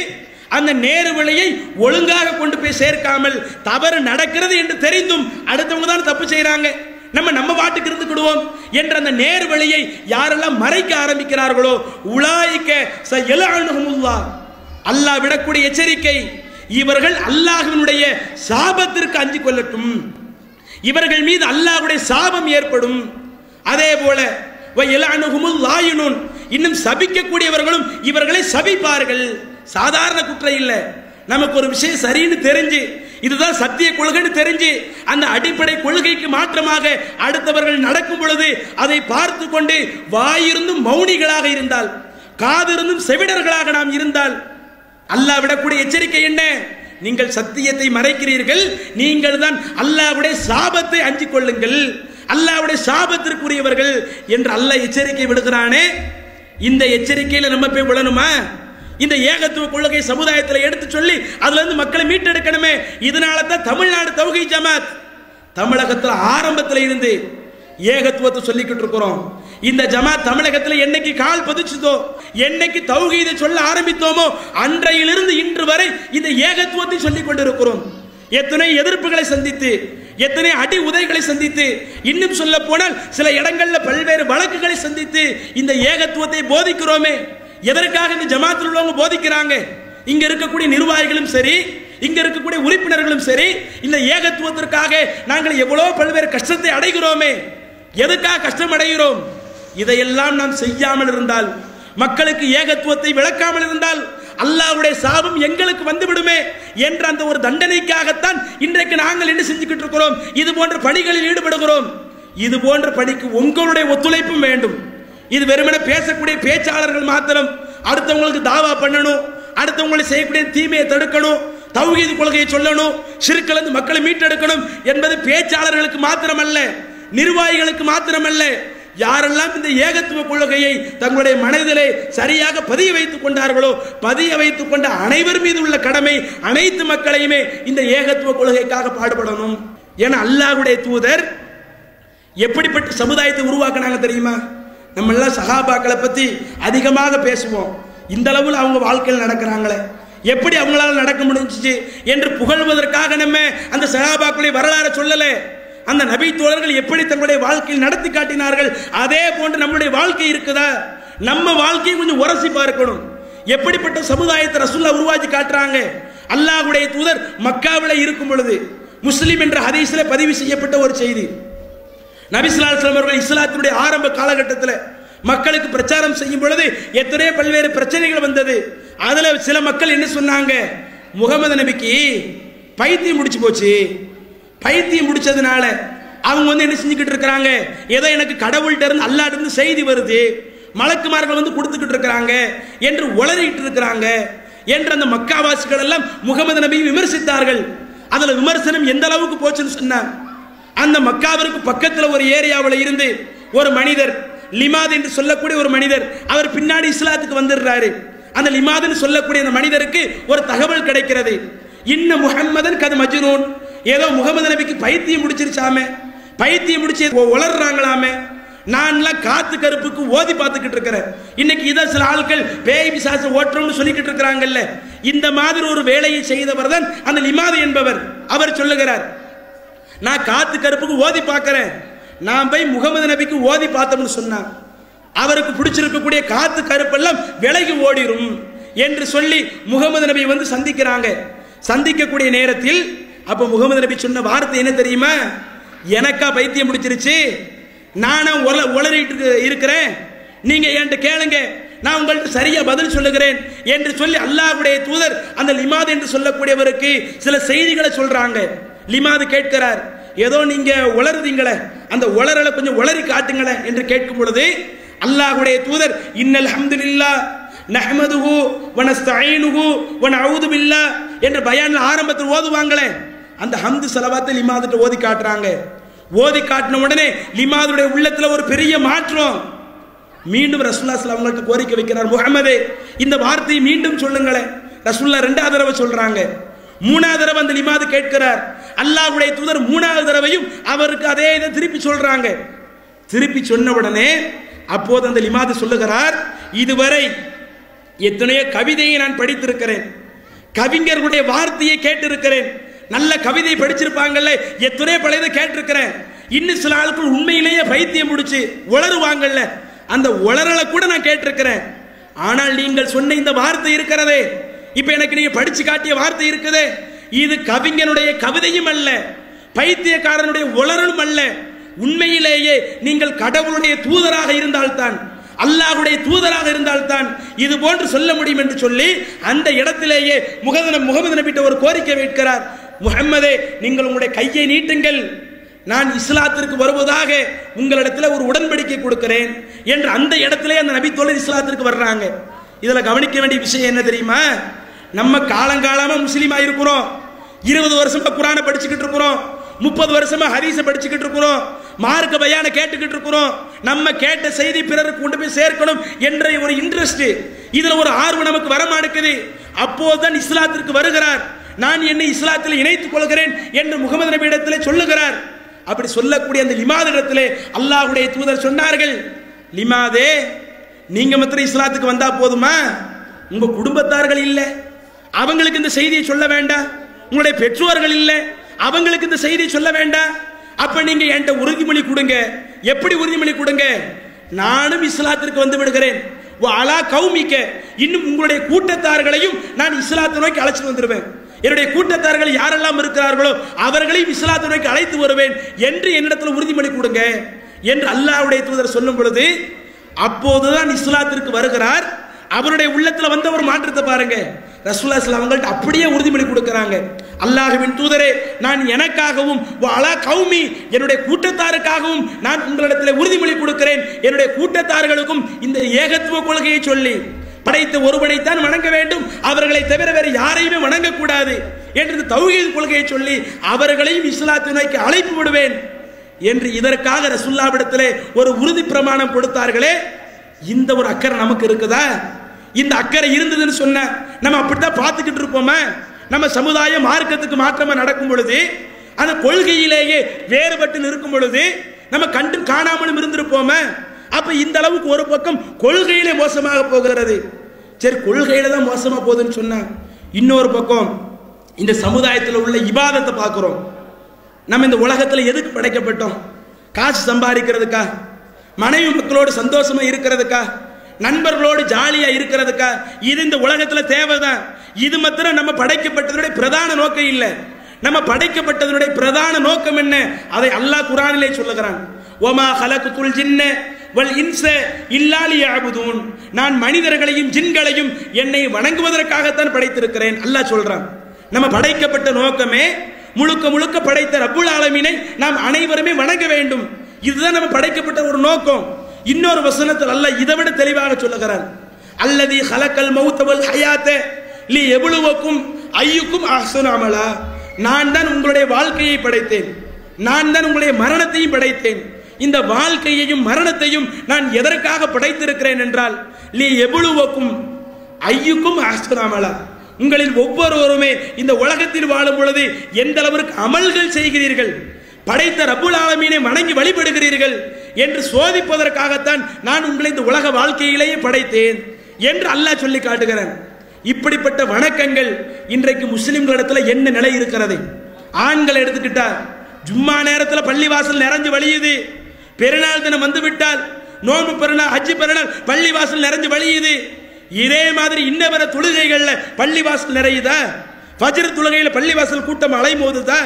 அந்த நேர் வழியை ஒழுங்காக கொண்டு போய் சேர்க்காமல் தவறு நடக்கிறது என்று தெரிந்தும் அடுத்தவங்க தான் தப்பு செய்யறாங்க, நம்ம பாட்டுக்கு இருந்துக்கிடுவோம் என்ற அந்த நேர் வழியை யாரெல்லாம் மறைக்க ஆரம்பிக்கிறார்களோ உலாயிக்க சயலஅனுஹுமுல்லாஹ், அல்லாஹ் விடக்கூடிய எச்சரிக்கை, இவர்கள் அல்லாஹ்வினுடைய சாபத்திற்கு அஞ்சி கொள்ளட்டும், இவர்கள் மீது அல்லாஹ்வுடைய சாபம் ஏற்படும். அதே போல வயலஅனுஹுமுல்லாஹினுன், இன்னும் சபிக்கக்கூடியவர்களும் இவர்களை சபிப்பார்கள். சாதாரண குற்றம் இல்லை, நமக்கு ஒரு விஷயம் சரின்னு தெரிஞ்சு இதுதான் சத்திய கொள்கைன்னு தெரிஞ்சு அந்த அடிப்படை கொள்கைக்கு மாற்றமாக அடுத்தவர்கள் நடக்கும் பொழுது அதை பார்த்து கொண்டு வாயிருந்தும் மௌனிகளாக இருந்தால், காதிருந்தும் செவிடர்களாக நாம் இருந்தால் அல்லாஹ் விடக்கூடிய எச்சரிக்கை என்ன? நீங்கள் சத்தியத்தை மறைக்கிறீர்கள், நீங்கள் தான் அல்லாஹ்வுடைய சாபத்தை அஞ்சிக் கொள்ளுங்கள், அல்லாஹ்வுடைய சாபத்திற்குரியவர்கள் என்று அல்லாஹ் எச்சரிக்கை விடுகிறானே. இந்த எச்சரிக்கையில நம்ம போய் விழணுமா? இந்த ஏகத்துவ கொள்கை சமுதாயத்தில் எடுத்து சொல்லி அதுல இருந்து மக்களை மீட்டெடுக்கணுமே. இதனால தான் தமிழ்நாடு தௌஹீத் ஜமாத் தமிழகத்தில் ஆரம்பத்தில் இருந்து ஏகத்துவத்தை சொல்லிக்கிட்டு இருக்கிறோம். இந்த ஜமாத் தமிழகத்தில் என்னைக்கு கால் பதிச்சுதோ, என்னைக்கு தௌஹீதை சொல்ல ஆரம்பித்தோமோ அன்றையிலிருந்து இன்று வரை இந்த ஏகத்துவத்தை சொல்லிக் கொண்டிருக்கிறோம். எத்தனை எதிர்ப்புகளை சந்தித்து, எத்தனை அடி உதைகளை சந்தித்து, இன்னும் சொல்ல போனால் சில இடங்கள்ல பல்வேறு வழக்குகளை சந்தித்து இந்த ஏகத்துவத்தை போதிக்கிறோமே. எதற்காக இந்த ஜமாத்தில் உள்ளவங்க போதிக்கிறாங்க? இங்க இருக்கக்கூடிய நிர்வாகிகளும் சரி, இங்க இருக்கக்கூடிய உறுப்பினர்களும் சரி, இந்த ஏகத்துவத்திற்காக நாங்கள் எவ்வளவு பல்வேறு கஷ்டத்தை அடைகிறோமே. எதுக்காக கஷ்டம் அடைகிறோம்? இதையெல்லாம் நாம் செய்யாமல் இருந்தால், மக்களுக்கு ஏகத்துவத்தை விளக்காமல் இருந்தால் அல்லாஹ்வுடைய சாபம் எங்களுக்கு வந்துவிடுமே என்ற அந்த ஒரு தண்டனைக்காகத்தான் இன்றைக்கு நாங்கள் என்ன செஞ்சுக்கிட்டு இருக்கிறோம்? இது போன்ற பணிகளில் ஈடுபடுகிறோம். இது போன்ற பணிக்கு உங்களுடைய ஒத்துழைப்பும் வேண்டும். இது வெறுமனே பேசக்கூடிய பேச்சாளர்கள் மாத்திரம் அடுத்தவங்களுக்கு தாவா பண்ணணும், அடுத்தவங்களை செய்யக்கூடிய தீமையை தடுக்கணும், தௌஹீத் கொள்கையை சொல்லணும், ஷிர்க்கிலிருந்து மக்களை மீட்டெடுக்கணும் என்பது பேச்சாளர்களுக்கு மாத்திரமல்ல, நிர்வாகிகளுக்கு மாத்திரமல்ல. யாரெல்லாம் இந்த ஏகத்துவ கொள்கையை தங்களுடைய மனதிலே சரியாக பதிய வைத்துக் கொண்டார்களோ, பதிய வைத்துக் கொண்ட அனைவர் மீது உள்ள கடமை அனைத்து மக்களையுமே இந்த ஏகத்துவ கொள்கைக்காக பாடுபடணும். ஏன்னா அல்லாஹ்வுடைய தூதர் எப்படிப்பட்ட சமுதாயத்தை உருவாக்குனாங்க தெரியுமா? நம்ம எல்லாம் சஹாபாக்களை பத்தி அதிகமாக பேசுவோம். இந்த அளவில் அவங்க வாழ்க்கையில் நடக்கிறாங்களே, எப்படி அவங்களால நடக்க முடிஞ்சிச்சு என்று புகழ்வதற்காக நம்ம அந்த சஹாபாக்களை வரலாறு சொல்லல. அந்த நபி தோழர்கள் எப்படி தங்களுடைய வாழ்க்கையில் நடத்தி காட்டினார்கள், அதே போன்று நம்முடைய வாழ்க்கை இருக்குதா? நம்ம வாழ்க்கையை கொஞ்சம் உரசி பார்க்கணும். எப்படிப்பட்ட சமுதாயத்தை ரசூலுல்லாஹ் உருவாக்கி காட்டுறாங்க. அல்லாஹ்வுடைய தூதர் மக்காவில இருக்கும் பொழுது முஸ்லிம் என்ற ஹதீஸ்ல பதிவு செய்யப்பட்ட ஒரு செய்தி, நபி ஸல்லல்லாஹு அலைஹி வஸல்லம் அவர்கள் இஸ்லாத்தினுடைய ஆரம்ப காலகட்டத்தில் மக்களுக்கு பிரச்சாரம் செய்யும் பொழுது எத்தனை பல்வேறு பிரச்சனைகள் வந்தது. அதுல சில மக்கள் என்ன சொன்னாங்க? முகமது நபிக்கு பைத்தியம் முடிச்சு போச்சு, பைத்தியம் முடிச்சதுனால அவங்க வந்து என்ன செஞ்சுக்கிட்டு இருக்கிறாங்க, ஏதோ எனக்கு கடவுள்கிட்ட இருந்து அல்லாஹ்ட்ட இருந்து செய்தி வருது, மலக்குமார்கள் வந்து கொடுத்துக்கிட்டு இருக்கிறாங்க என்று உளறிட்டு இருக்கிறாங்க என்று அந்த மக்காவாசிகள் எல்லாம் முகமது நபியை விமர்சித்தார்கள். அதுல விமர்சனம் எந்த அளவுக்கு போச்சுன்னு சொன்னா, அந்த மக்காவிற்கு பக்கத்தில் ஒரு ஏரியாவில் இருந்து ஒரு மனிதர், லிமாத் என்று சொல்லக்கூடிய ஒரு மனிதர், அவர் பின்னாடி இஸ்லாத்துக்கு வந்துடுறாரு. அந்த லிமாத்னு சொல்லக்கூடிய அந்த மனிதருக்கு ஒரு தகவல் கிடைக்கிறது, இன்ன முஹம்மதன் கது மஜ்னூன், ஏதோ முகமது நபிக்கு பைத்தியம் முடிச்சிருச்சாமே, பைத்தியம் முடிச்சு உளர்றாங்களாமே. நான்லாம் காத்து கருப்புக்கு ஓதி பார்த்துக்கிட்டு இருக்கிறேன். இன்னைக்கு இதை சில ஆட்கள் பேய் பிசாசு ஓட்டுறோம்னு சொல்லிக்கிட்டு இருக்கிறாங்கல்ல, இந்த மாதிரி ஒரு வேலையை செய்தவர் தான் அந்த லிமாத் என்பவர். அவர் சொல்லுகிறார், நான் காத்து கருப்புக்கு ஓதி பார்க்கிறேன், நான் போய் முகமது நபிக்கு ஓதி பார்த்தோம்னு சொன்னா அவருக்கு பிடிச்சிருக்கக்கூடிய காத்து கருப்பெல்லாம் விலகி ஓடிரும் என்று சொல்லி முகமது நபி வந்து சந்திக்கிறாங்க. சந்திக்கக்கூடிய நேரத்தில் அப்ப முகமது நபி சொன்ன வார்த்தை என்ன தெரியுமா? எனக்கா பைத்தியம் முடிச்சிருச்சு, நானா உளறிட்டு இருக்கிறேன், நீங்க என்கிட்ட கேளுங்க, நான் உங்கள்கிட்ட சரியா பதில் சொல்லுகிறேன் என்று சொல்லி அல்லாஹ்வுடைய தூதர் அந்த லிமாத் என்று சொல்லக்கூடியவருக்கு சில செய்திகளை சொல்றாங்க. லிமாத் கேட்கிறார், ஏதோ நீங்க உளறுதீங்களே, அந்த உளறலை கொஞ்சம் உளறி காட்டுங்களே என்று கேட்கும் பொழுது அல்லாஹ்வுடைய தூதர் இன்னல் ஹம்துலில்லாஹ் நஹ்மதுஹு வ நஸ்தஈனுஹு வ நஊது பில்லாஹ் என்று பயான்ல ஆரம்பத்தில் ஓதுவாங்களே, அந்த ஹம்து ஸலவாத்தை லிமாத்ட்ட ஓதி காட்டுறாங்க. ஓதி காட்டின உடனே லிமாதுடைய உள்ளத்துல ஒரு பெரிய மாற்றம். மீண்டும் ரசூலுல்லாஹ் ஸல்லல்லாஹு அலைஹி வஸல்லம் கோரிக்கை வைக்கிறார், முஹம்மதே இந்த வார்த்தையை மீண்டும் சொல்லுங்களேன். ரசூலுல்லாஹ் இரண்டாவது தடவை சொல்றாங்க. மூணாவது தடவை அந்த லிமாது கேட்கிறார். அல்லாஹ்வுடைய தூதர் மூணாவது தடவையும் அவருக்கு அதே இதை திருப்பி சொல்றாங்க. திருப்பி சொன்ன உடனே அப்போது அந்த லிமாது சொல்லுகிறார், இதுவரை எத்தனையோ கவிதையை நான் படித்திருக்கிறேன், கவிஞர்களுடைய வார்த்தையை கேட்டிருக்கிறேன், நல்ல கவிதை படிச்சிருப்பாங்கல்ல, எத்தனையோ பழையதை கேட்டிருக்கிறேன். இன்னும் சில ஆட்கள் உண்மையிலேயே பைத்தியம் முடிச்சு உளறுவாங்கல்ல, அந்த உளறலை கூட நான் கேட்டிருக்கிறேன். ஆனால் நீங்கள் சொன்ன இந்த வார்த்தை இருக்கிறதே, இப்ப எனக்கு நீங்க படிச்சு காட்டிய வார்த்தை இருக்குதே, இது கவிஞனுடைய கவிதையும் அல்ல, பைத்தியக்காரனுடைய உளறலும் அல்ல. உண்மையிலேயே நீங்கள் கடவுளுடைய தூதராக இருந்தால்தான், அல்லாஹ்வுடைய தூதராக இருந்தால்தான் இது போன்று சொல்ல முடியும் என்று சொல்லி அந்த இடத்திலேயே முகமது நபிட்ட ஒரு கோரிக்கை வைக்கிறார். முஹம்மதே நீங்கள் உங்களுடைய கையை நீட்டுங்கள், நான் இஸ்லாத்திற்கு வருவதாக உங்களிடத்தில் ஒரு உடன்படிக்கை கொடுக்கிறேன் என்று அந்த இடத்திலே அந்த நபி தோழர் இஸ்லாத்திற்கு வர்றாங்க. இதுல கவனிக்க வேண்டிய விஷயம் என்ன தெரியுமா? நம்ம காலங்காலமா முஸ்லீமா இருக்கிறோம், 20 வருஷமா குர்ஆனை படிச்சுக்கிட்டு இருக்கிறோம், 30 வருஷமா ஹதீஸை படிச்சுக்கிட்டு இருக்கிறோம், மார்க்க பயான கேட்டுக்கிட்டு இருக்கிறோம். நம்ம கேட்ட செய்தி பிறருக்கு கொண்டு போய் சேர்க்கணும் என்ற ஒரு இன்ட்ரெஸ்ட், இதுல ஒரு ஆர்வம் நமக்கு வரமாட்டேங்குது. அப்போதுதான் இஸ்லாத்திற்கு வருகிறார், நான் என்னை இஸ்லாத்தில் இணைத்துக் கொள்கிறேன் என்று முகமது நபி இடத்திலே சொல்லுகிறார். அப்படி சொல்லக்கூடிய அந்த லிமாத் இடத்திலே அல்லாஹ்வுடைய தூதர் சொன்னார்கள், லிமாதே நீங்க மாத்திரம் இஸ்லாத்துக்கு வந்தா போதுமா? உங்க குடும்பத்தார்கள் இல்லை, அவங்களுக்கு இந்த செய்தியை சொல்ல வேண்டாம்? உங்களுடைய பெற்றோர்கள் இல்லை, அவங்களுக்கு இந்த செய்தி சொல்ல வேண்டாம்? அப்ப நீங்க என்கிட்ட உறுதிமொழி கொடுங்க. எப்படி உறுதிமொழி கொடுங்க? நானும் இஸ்லாத்திற்கு வந்து விடுகிறேன், அலா கௌமிக்க, இன்னும் உங்களுடைய கூட்டத்தார்களையும் நான் இஸ்லாத்தை நோக்கி அழைச்சிட்டு வந்துடுவேன், என்னுடைய கூட்டத்தார்கள் யாரெல்லாம் இருக்கிறார்களோ அவர்களையும் இஸ்லாத்தை நோக்கி அழைத்து வருவேன் என்று என்னிடத்தில் உறுதிமொழி கொடுங்க என்று அல்லாஹ்வுடைய தூதர் சொல்லும் பொழுது, அப்போதுதான் இஸ்லாத்திற்கு வருகிறார். அவருடைய உள்ளத்தில் வந்த ஒரு மாற்றத்தை பாருங்க. ரசூலுல்லாஹி ஸல்லல்லாஹு அலைஹி வஸல்லம் அப்படியே உறுதிமொழி கொடுக்கறாங்க. அல்லாஹ்வின் தூதரே, நான் எனக்காகவும் அலா கௌமி, என்னுடைய கூட்டத்தாருக்காகவும் நான் உங்களிடத்தில் உறுதிமொழி கொடுக்கிறேன். என்னுடைய கூட்டத்தார்களுக்கும் இந்த ஏகத்துவ கொள்கையை சொல்லி, படைத்த ஒருவனைத்தான் வணங்க வேண்டும், அவர்களை தவிர வேறு யாரையுமே வணங்கக்கூடாது என்று தௌஹீத் கொள்கையை சொல்லி அவர்களையும் இஸ்லாத்தை நோக்கி அழைப்பு விடுவேன் என்று இதற்காக ரசூலுல்லாஹ்விடத்திலே ஒரு உறுதி பிரமாணம் கொடுத்தார்களே. இந்த ஒரு அக்கறை நமக்கு இருக்குதா? இந்த அக்கறை இருந்ததுன்னு சொன்ன நம்ம அப்படித்தான் பார்த்துக்கிட்டு இருப்போமா? நம்ம சமுதாய மார்க்கத்துக்கு மாற்றமா நடக்கும் பொழுது, அந்த கொள்கையிலேயே வேறுபட்டு இருக்கும் பொழுது நம்ம கண்டும் காணாமலும் இருந்திருப்போமா? அப்ப இந்த அளவுக்கு ஒரு பக்கம் கொள்கையிலே மோசமாக போகிறது. சரி, கொள்கையில தான் மோசமா போகுதுன்னு சொன்னா, இன்னொரு பக்கம் இந்த சமுதாயத்தில் உள்ள இபாதத்தை பார்க்கிறோம். நம்ம இந்த உலகத்துல எதுக்கு படைக்கப்பட்டோம்? காசு சம்பாதிக்கிறதுக்கா? மனைவி மக்களோடு சந்தோஷமா இருக்கிறதுக்கா? நண்பர்களோடு ஜாலியா இருக்கிறதுக்கா? இது இந்த உலகத்துல தேவைதான். இது மாத்திரம் நம்ம படைக்கப்பட்டதனுடைய பிரதான நோக்கம் இல்லை. நம்ம படைக்கப்பட்டதனுடைய பிரதான நோக்கம் என்ன? அதை அல்லாஹ் குர்ஆனிலே சொல்லுகிறான். வமா ஹலகுல் ஜின்ன வல் இன்ஸ இல்லா லியஅபுதூன், நான் மனிதர்களையும் ஜின்களையும் என்னை வணங்குவதற்காகத்தான் படைத்திருக்கிறேன் அல்லாஹ் சொல்றான். நம்ம படைக்கப்பட்ட நோக்கமே முழுக்க முழுக்க படைத்த ரப்புல் ஆலமீனை நாம் அனைவருமே வணங்க வேண்டும். இதுதான் நம்ம படைக்கப்பட்ட ஒரு நோக்கம். இன்னொரு வசனத்தில் அல்லாஹ் இதை விட தெளிவாக சொல்லுகிறான். அல்லதி ஹலக்கல் மௌத வல் ஹயாத லியப்லுவக்கும் அய்யுக்கும் அஹ்சனு அமலா, நான் தான் உங்களுடைய வாழ்க்கையை படைத்தேன், நான் தான் உங்களுடைய மரணத்தையும் படைத்தேன். இந்த வாழ்க்கையையும் மரணத்தையும் நான் எதற்காக படைத்திருக்கிறேன் என்றால், லியப்லுவக்கும் அய்யுக்கும் அஹ்சனு அமலா, உங்களில் ஒவ்வொருவருமே இந்த உலகத்தில் வாழும் பொழுது எந்த அளவிற்கு அமல்கள் செய்கிறீர்கள், படைத்த ரப்புல் ஆலமீனை வணங்கி வழிபடுகிறீர்கள் என்று சோதிப்பதற்காகத்தான் நான் உங்களை இந்த உலக வாழ்க்கையிலேயே படைத்தேன் என்று அல்லாஹ் சொல்லி காட்டுகிறான். இப்படிப்பட்ட வணக்கங்கள் இன்றைக்கு முஸ்லிம்களிடத்தில் என்ன நிலை இருக்கிறது? ஆண்கள் எடுத்துக்கிட்டா ஜும்மா நேரத்தில் பள்ளிவாசல் நிறைஞ்சு வழியுது. பெருநாள் தினம் வந்து விட்டால், நோன்பு பெருநாள், ஹஜ்ஜி பெருநாள், பள்ளிவாசல் நிறைஞ்சு வழியுது. இதே மாதிரி இன்னவர தொழுகைகள்ல பள்ளிவாசல் நிறையுதா? ஃபஜ்ர் தொழுகையில பள்ளிவாசல் கூட்டம் அலைமோதுதா?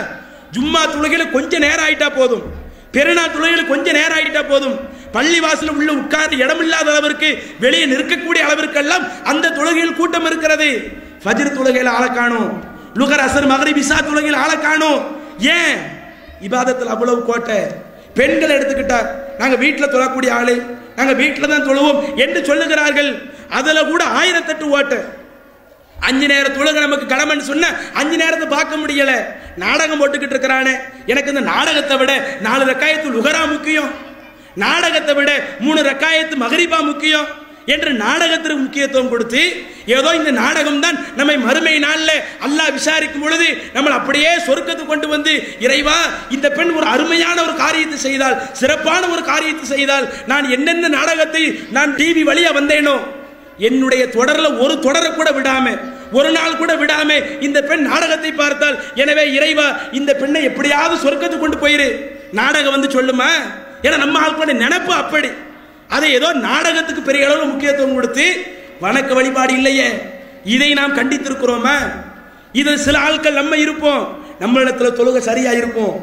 ஜும்மா தொழுகையில கொஞ்சம் நேரம் ஆயிட்டா போதும், பெருநாள் தொழுகையில கொஞ்சம் நேரம் ஆயிட்டா போதும், பள்ளிவாசல் உள்ள உட்கார இடமில்லாத அளவிற்கு வெளியே நிற்கக்கூடிய அளவிற்கெல்லாம் அந்த தொழுகையில் கூட்டம் இருக்கிறது. ஃபஜ்ர் தொழுகையில ஆளை காணும், லுகர் அசர் மக்ரிப் இஷா தொழுகையில ஆளை காணும். ஏன்? இபாதத்தில் அவ்வளவு கோட்டை. பெண்கள் எடுத்துக்கிட்டா, நாங்க வீட்டில் தொழக்கூடிய ஆளு, நாங்க வீட்டில் தான் தொழுவோம் என்று சொல்லுகிறார்கள். அதுல கூட 1008 ஓட்டு. 5 நேர தொழுகை நமக்கு கடமைன்னு சொன்ன 5 நேரத்தை பார்க்க முடியல. நாடகம் போட்டுக்கிட்டு இருக்கிறானே, எனக்கு இந்த நாடகத்தை விட 4 ரக்காயத்து லுகரா முக்கியம், நாடகத்தை விட 3 ரக்காயத்து மகரிபா முக்கியம் என்று நாடகத்திற்கு முக்கியத்துவம் கொடுத்து, ஏதோ இந்த நாடகம் தான் நம்மை மறுமை நாளில் அல்லாஹ் விசாரிக்கும் பொழுது நம்மளை அப்படியே சொர்க்கத்துக்கு கொண்டு வந்து, இறைவா இந்த பெண் ஒரு அருமையான ஒரு காரியத்தை செய்தால், சிறப்பான ஒரு காரியத்தை செய்தால், நான் என்னென்ன நாடகத்தை நான் டிவி வழியா வந்தேனோ, என்னுடைய தொடர்ல ஒரு தொடரை கூட விடாம, ஒரு நாள் கூட விடாம இந்த பெண் நாடகத்தை பார்த்தால், எனவே இறைவா இந்த பெண்ணை எப்படியாவது சொர்க்கத்துக்கு கொண்டு போயிரு, நாடகம் வந்து சொல்லுமா? ஏன்னா நம்ம ஆட்களுடைய நினைப்பு அப்படி. அதை ஏதோ நாடகத்துக்கு பெரிய அளவு முக்கியத்துவம் கொடுத்து வணக்க வழிபாடு இல்லையே. இதை நாம் கண்டித்திருக்கிறோமா? இதில் சில ஆட்கள் நம்ம இருப்போம், நம்மளிடத்துல தொழுகை சரியா இருப்போம்,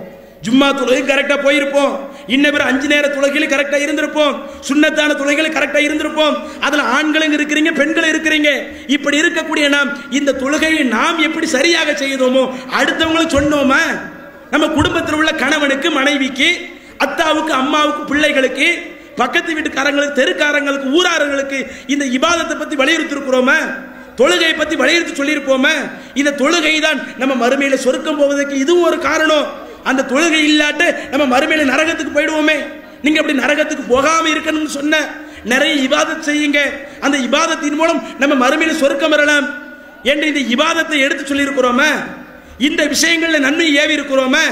ஜும்மா தொழுகை கரெக்டா போயிருப்போம், இன்ன பிற 5 நேர தொழுகையில கரெக்டா இருந்திருப்போம், சுன்னத்தான தொழுகையில கரெக்டா இருந்திருப்போம். அதுல ஆண்களும் இருக்கிறீங்க, பெண்களும் இருக்கிறீங்க. இப்படி இருக்கக்கூடிய நாம் இந்த தொழுகையை நாம் எப்படி சரியாக செய்தோமோ அடுத்தவங்களுக்கு சொன்னோமா? நம்ம குடும்பத்தில் உள்ள கணவனுக்கு, மனைவிக்கு, அத்தாவுக்கு, அம்மாவுக்கு, பிள்ளைகளுக்கு, பக்கத்து வீட்டுக்காரங்களுக்கு, தெருக்காரங்களுக்கு, ஊராரங்களுக்கு இந்த இபாதத்தை பத்தி வலியுறுத்தி இருக்கிறோமா? தொழுகையை பத்தி வலியுறுத்தி சொல்லியிருப்போமா? இந்த தொழுகை தான் நம்ம மறுமையில சொர்க்கம் போவதற்கு இதுவும் ஒரு காரணம். அந்த தொழுகை இல்லாட்ட நம்ம மறுமையில நரகத்துக்கு போயிடுவோமே. நீங்க அப்படி நரகத்துக்கு போகாம இருக்கணும்னு சொன்ன நிறைய இபாதத் செய்யுங்க, அந்த இபாதத்தின் மூலம் நம்ம மறுமையில சொர்க்கம் வரலாம் என்று இந்த இபாதத்தை எடுத்து சொல்லி இருக்கிறோமா? இந்த விஷயங்கள்ல நன்மை ஏவி இருக்கிறோமா?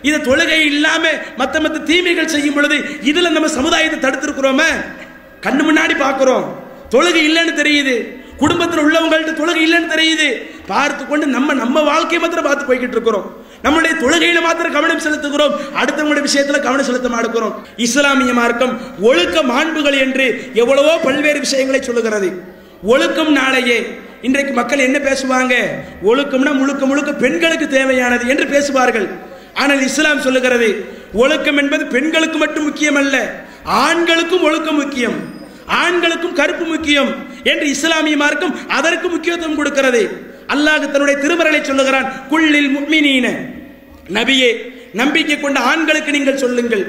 இந்த தொழுகை இல்லாம மத்த தீமைகள் செய்யும் பொழுது இதுல நம்ம சமுதாயத்தை தடுத்திருக்கிறோமா? கண்ணு முன்னாடி பார்க்கிறோம், தொழுகை இல்லைன்னு தெரியுது, குடும்பத்தில் உள்ளவங்கள்ட்ட தொழுகை இல்லைன்னு தெரியுது, பார்த்து கொண்டு நம்ம வாழ்க்கையை மாத்திரம் பார்த்து போய்கிட்டு இருக்கிறோம். நம்முடைய தொழுகையில மாத்திரம் கவனம் செலுத்துகிறோம், அடுத்தவங்களுடைய விஷயத்துல கவனம் செலுத்த மாட்டோம். இஸ்லாமிய மார்க்கம் ஒழுக்க மாண்புகள் என்று எவ்வளவோ பல்வேறு விஷயங்களை சொல்லுகிறது. ஒழுக்கம் நாளையே இன்றைக்கு மக்கள் என்ன பேசுவாங்க, ஒழுக்கம்னா முழுக்க முழுக்க பெண்களுக்கு தேவையானது என்று பேசுவார்கள். ஆனால் இஸ்லாம் சொல்லுகிறது ஒழுக்கம் என்பது பெண்களுக்கு மட்டும் முக்கியம் அல்ல, ஆண்களுக்கும் ஒழுக்கம் முக்கியம், ஆண்களுக்கும் கற்பு முக்கியம் என்று இஸ்லாமிய மார்க்கம் அதற்கு முக்கியத்துவம் கொடுக்கிறது. அல்லாஹ் தன்னுடைய திருமறையை சொல்லுகிறான், குல்லில் முஃமினீன, நபியே நம்பிக்கை கொண்ட ஆண்களுக்கு நீங்கள் சொல்லுங்கள்,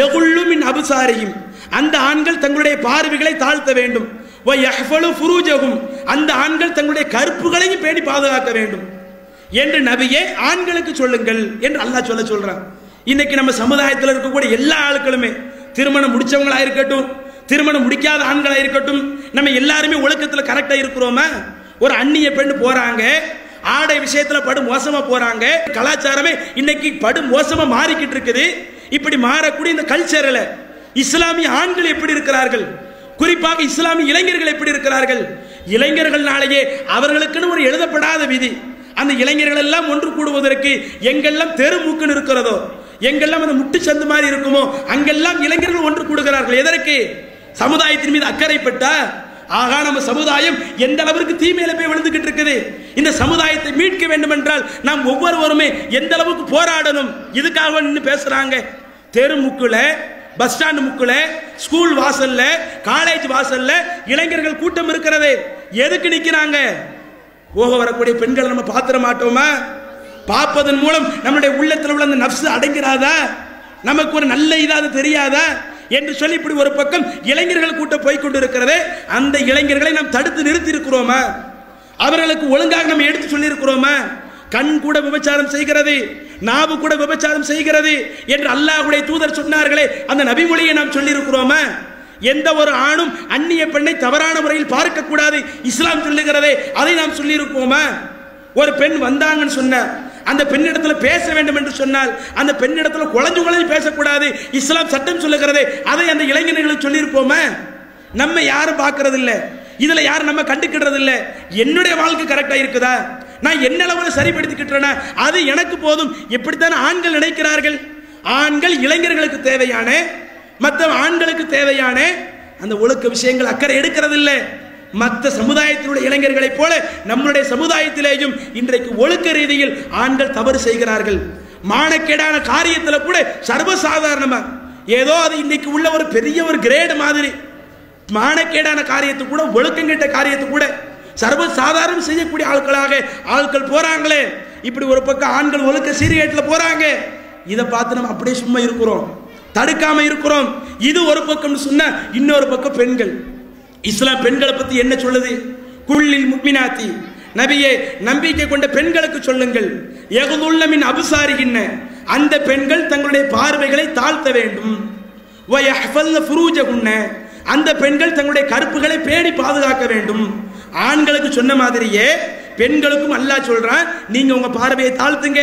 யகுல்லு மின் அப்சாரிஹிம், அந்த ஆண்கள் தங்களுடைய பார்வைகளை தாழ்த்த வேண்டும், வ யஹ்ஃபலு ஃபுரூஜஹும், அந்த ஆண்கள் தங்களுடைய கற்புகளையும் பேணி பாதுகாக்க வேண்டும் என்று நபியே ஆண்களுக்கு சொல்லுங்கள் என்று அல்லாஹ் சொல்றான். இன்னைக்கு நம்ம சமுதாயத்தில் இருக்கக்கூடிய எல்லா ஆட்களுமே, திருமணம் முடிச்சவங்களா இருக்கட்டும், திருமணம் முடிக்காத ஆண்களா இருக்கட்டும், நம்ம எல்லாருமே ஒழுக்கத்தில் கரெக்டா இருக்கிறோமா? ஒரு அந்நிய பெண் போறாங்க, ஆடை விஷயத்துல படு மோசமா போறாங்க, கலாச்சாரமே இன்னைக்கு படு மோசமா மாறிக்கிட்டு இருக்குது. இப்படி மாறக்கூடிய இந்த கல்ச்சர்ல இஸ்லாமிய ஆண்கள் எப்படி இருக்கிறார்கள், குறிப்பாக இஸ்லாமிய இளைஞர்கள் எப்படி இருக்கிறார்கள்? இளைஞர்கள் நாளையே அவர்களுக்குன்னு ஒரு எழுதப்படாத விதி, அந்த இளைஞர்கள் எல்லாம் ஒன்று கூடுவதற்கு எங்கெல்லாம் தெருமுக்குன்னு இருக்கிறதோ, எங்கெல்லாம் அந்த முட்டு சந்து மாதிரி இருக்குமோ அங்கெல்லாம் இளைஞர்கள் ஒன்று கூடுகிறார்கள். எதற்கு? சமுதாயத்தின் மீது அக்கறைப்பட்டா. ஆகா, நம்ம சமுதாயம் எந்த அளவுக்கு தீமையில போய் விழுந்துகிட்டு இருக்குது. இந்த சமுதாயத்தை மீட்க வேண்டும் என்றால் நாம் ஒவ்வொருவருமே எந்த அளவுக்கு போராடணும். இதுக்காக நின்று பேசுறாங்க. தெரு முக்குல, பஸ் ஸ்டாண்ட் முக்குல, ஸ்கூல் வாசல்ல, காலேஜ் வாசல்ல இளைஞர்கள் கூட்டம் இருக்கிறது. எதுக்கு நிக்கிறாங்க? போக வரக்கூடிய பெண்களை நம்ம பாத்திர மாட்டோமா? பார்ப்பதன் மூலம் நம்முடைய உள்ளத்தில் உள்ள அந்த நப்சு அடங்கிறாதா? நமக்கு ஒரு நல்ல இதாவது தெரியாதா என்று சொல்லி இப்படி ஒரு பக்கம் இளைஞர்கள் கூட்டம் போய்கொண்டு இருக்கிறது. அந்த இளைஞர்களை நாம் தடுத்து நிறுத்தி இருக்கிறோமா? அவர்களுக்கு ஒழுங்காக நம்ம எடுத்து சொல்லி இருக்கிறோமா? கண் கூட விபச்சாரம் செய்கிறது, நாவு கூட விபச்சாரம் செய்கிறது என்று அல்லாஹ்வுடைய தூதர் சொன்னார்களே, அந்த நபிமொழியை நாம் சொல்லி இருக்கிறோமா? எந்த ஒரு ஆணும் அந்நிய பெண்ணை தவறான முறையில் பார்க்க கூடாது இஸ்லாம் சொல்லுகிறதே, அதை நாம் சொல்லி இருப்போமா? ஒரு பெண் வந்தாங்கன்னு சொன்ன அந்த பெண்ணிடத்துல பேச வேண்டும் என்று சொன்னால் அந்த பெண்ணிடத்துல குழஞ்சு பேசக்கூடாது இஸ்லாம் சட்டம் சொல்லுகிறதே, அதை அந்த இளைஞர்களுக்கு சொல்லி இருப்போமா? நம்ம யாரும் பார்க்கறது இல்லை, இதுல யாரும் நம்ம கண்டுக்கிறது இல்லை. என்னுடைய வாழ்க்கை கரெக்டா இருக்குதா, நான் என்ன அளவில் சரிப்படுத்திக்கிட்டேனா, அது எனக்கு போதும். எப்படித்தான் ஆண்கள் நினைக்கிறார்கள். ஆண்கள் இளைஞர்களுக்கு தேவையான, மற்ற ஆண்களுக்கு தேவையான அந்த ஒழுக்க விஷயங்கள் அக்கறை எடுக்கிறது இல்லை. மற்ற சமுதாயத்தினுடைய இளைஞர்களைப் போல நம்முடைய சமுதாயத்திலேயும் இன்றைக்கு ஒழுக்க ரீதியில் ஆண்கள் தவறு செய்கிறார்கள். மானக்கேடான காரியத்தில் கூட சர்வசாதாரணமா ஏதோ அது இன்னைக்கு உள்ள ஒரு பெரிய ஒரு கிரேடு மாதிரி, மானக்கேடான காரியத்தை கூட, ஒழுக்கம் கெட்ட காரியத்தை கூட சர்வசாதாரணம் செய்யக்கூடிய ஆட்கள் போறாங்களே. இப்படி ஒரு பக்கம் ஆண்கள் ஒழுக்க சீர்கேட்டில் போறாங்க. இதை பார்த்து நம்ம அப்படியே சும்மா இருக்கிறோம், தடுக்காம இருக்கிறோம். இது ஒரு பக்கம் சொன்ன, இன்னொரு பக்கம் பெண்கள். இஸ்லாம் பெண்களை பத்தி என்ன சொல்லுது? குல்லில் முஃமினாத்தி, நபியே நம்பிக்கை கொண்ட பெண்களுக்கு சொல்லுங்கள், யகுதுல்ல மின் அப்சாரிஹின்ன, அந்த பெண்கள் தங்களுடைய பார்வைகளை தாழ்த்த வேண்டும், வ யஹ்ஃபல்ன ஃபுரூஜஹுன்ன, அந்த பெண்கள் தங்களுடைய கற்புகளை பேணி பாதுகாக்க வேண்டும். ஆண்களுக்கு சொன்ன மாதிரியே பெண்களுக்கும் அல்லாஹ் சொல்றான், நீங்க உங்க பார்வையை தாழ்த்துங்க,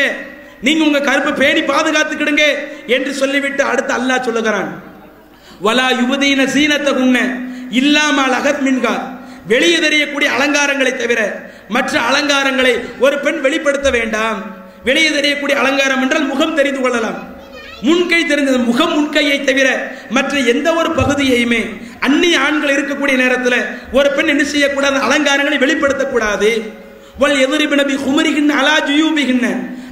நீங்க உங்க கற்பை பேணி பாதுகாத்துக்கிடுங்க என்று சொல்லிவிட்டு அடுத்து அல்லாஹ் சொல்லுகிறான், வலா யுபதீன ஸீனத்தஹுன்ன இல்லாம லகத் மின்கா, வெளியே தெரியக்கூடிய அலங்காரங்களை தவிர மற்ற அலங்காரங்களை ஒரு பெண் வெளிப்படுத்த வேண்டாம். வெளியே தெரியக்கூடிய அலங்காரம் என்றால் முகம் தெரிந்து கொள்ளலாம், முன்கை தெரிந்த முகம் முன்கையை தவிர மற்ற எந்த ஒரு பகுதியையுமே அந்நிய ஆண்கள் இருக்கக்கூடிய நேரத்தில் ஒரு பெண் என்ன செய்யக்கூடாது? அலங்காரங்களை வெளிப்படுத்தக்கூடாது. வல் எதிரிபின பி குமரிகின் அலா ஜுயூபிகின்ன,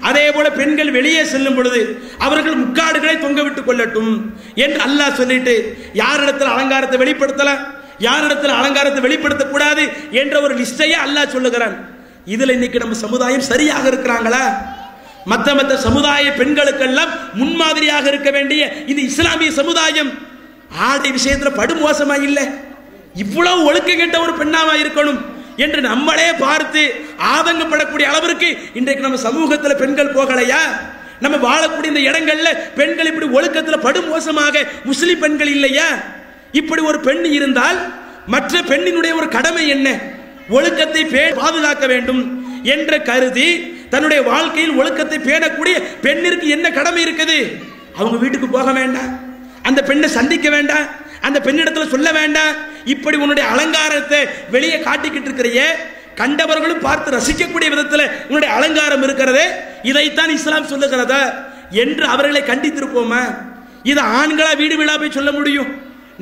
அதே போல பெண்கள் வெளியே செல்லும் பொழுது அவர்கள் முக்காடுகளை தொங்க விட்டுக் கொள்ளட்டும் என்று அல்லாஹ் சொல்லிட்டு, யாரிடத்தில் அலங்காரத்தை வெளிப்படுத்தலாம், யாரிடத்தில் அலங்காரத்தை வெளிப்படுத்தக்கூடாது என்ற ஒரு லிஸ்டையே அல்லாஹ் சொல்லுகிறான். இதுல இன்னைக்கு நம்ம சமுதாயம் சரியாக இருக்கிறாங்களா? மற்ற சமுதாய பெண்களுக்கெல்லாம் முன்மாதிரியாக இருக்க வேண்டிய இந்த இஸ்லாமிய சமுதாயம் ஆடை விஷயத்துல படுமோசமா இல்லை, இவ்வளவு ஒழுக்கம் கெட்ட ஒரு பெண்ணாவா இருக்கணும் என்று நம்மளே பார்த்து ஆதங்கப்படக்கூடிய அளவிற்கு இன்றைக்கு நம்ம சமூகத்தில் பெண்கள் போகலையா? நம்ம வாழக்கூடிய இந்த இடங்கள்ல பெண்கள் இப்படி ஒழுக்கத்தில் படுமோசமாக முஸ்லிம் பெண்கள் இல்லையா? இப்படி ஒரு பெண் இருந்தால் மற்ற பெண்ணினுடைய ஒரு கடமை என்ன? ஒழுக்கத்தை பாதுகாக்க வேண்டும் என்ற கருதி தன்னுடைய வாழ்க்கையில் ஒழுக்கத்தை பேணக்கூடிய பெண்ணிற்கு என்ன கடமை இருக்குது? அவங்க வீட்டுக்கு போக வேண்டாம், அந்த பெண்ணை சந்திக்க வேண்டாம், அந்த பெண்ணிடத்துல சொல்ல வேண்டாம், இப்படி உன்னுடைய அலங்காரத்தை வெளியே காட்டிக்கிட்டு இருக்கிறையே, கண்டவர்களும் பார்த்து ரசிக்கக்கூடிய விதத்தில் உன்னுடைய அலங்காரம் இருக்கிறதே, இதைத்தான் இஸ்லாம் சொல்லுகிறதா என்று அவர்களை கண்டித்திருப்போமா? இது ஆண்களா வீடு வீடா போய் சொல்ல முடியும்?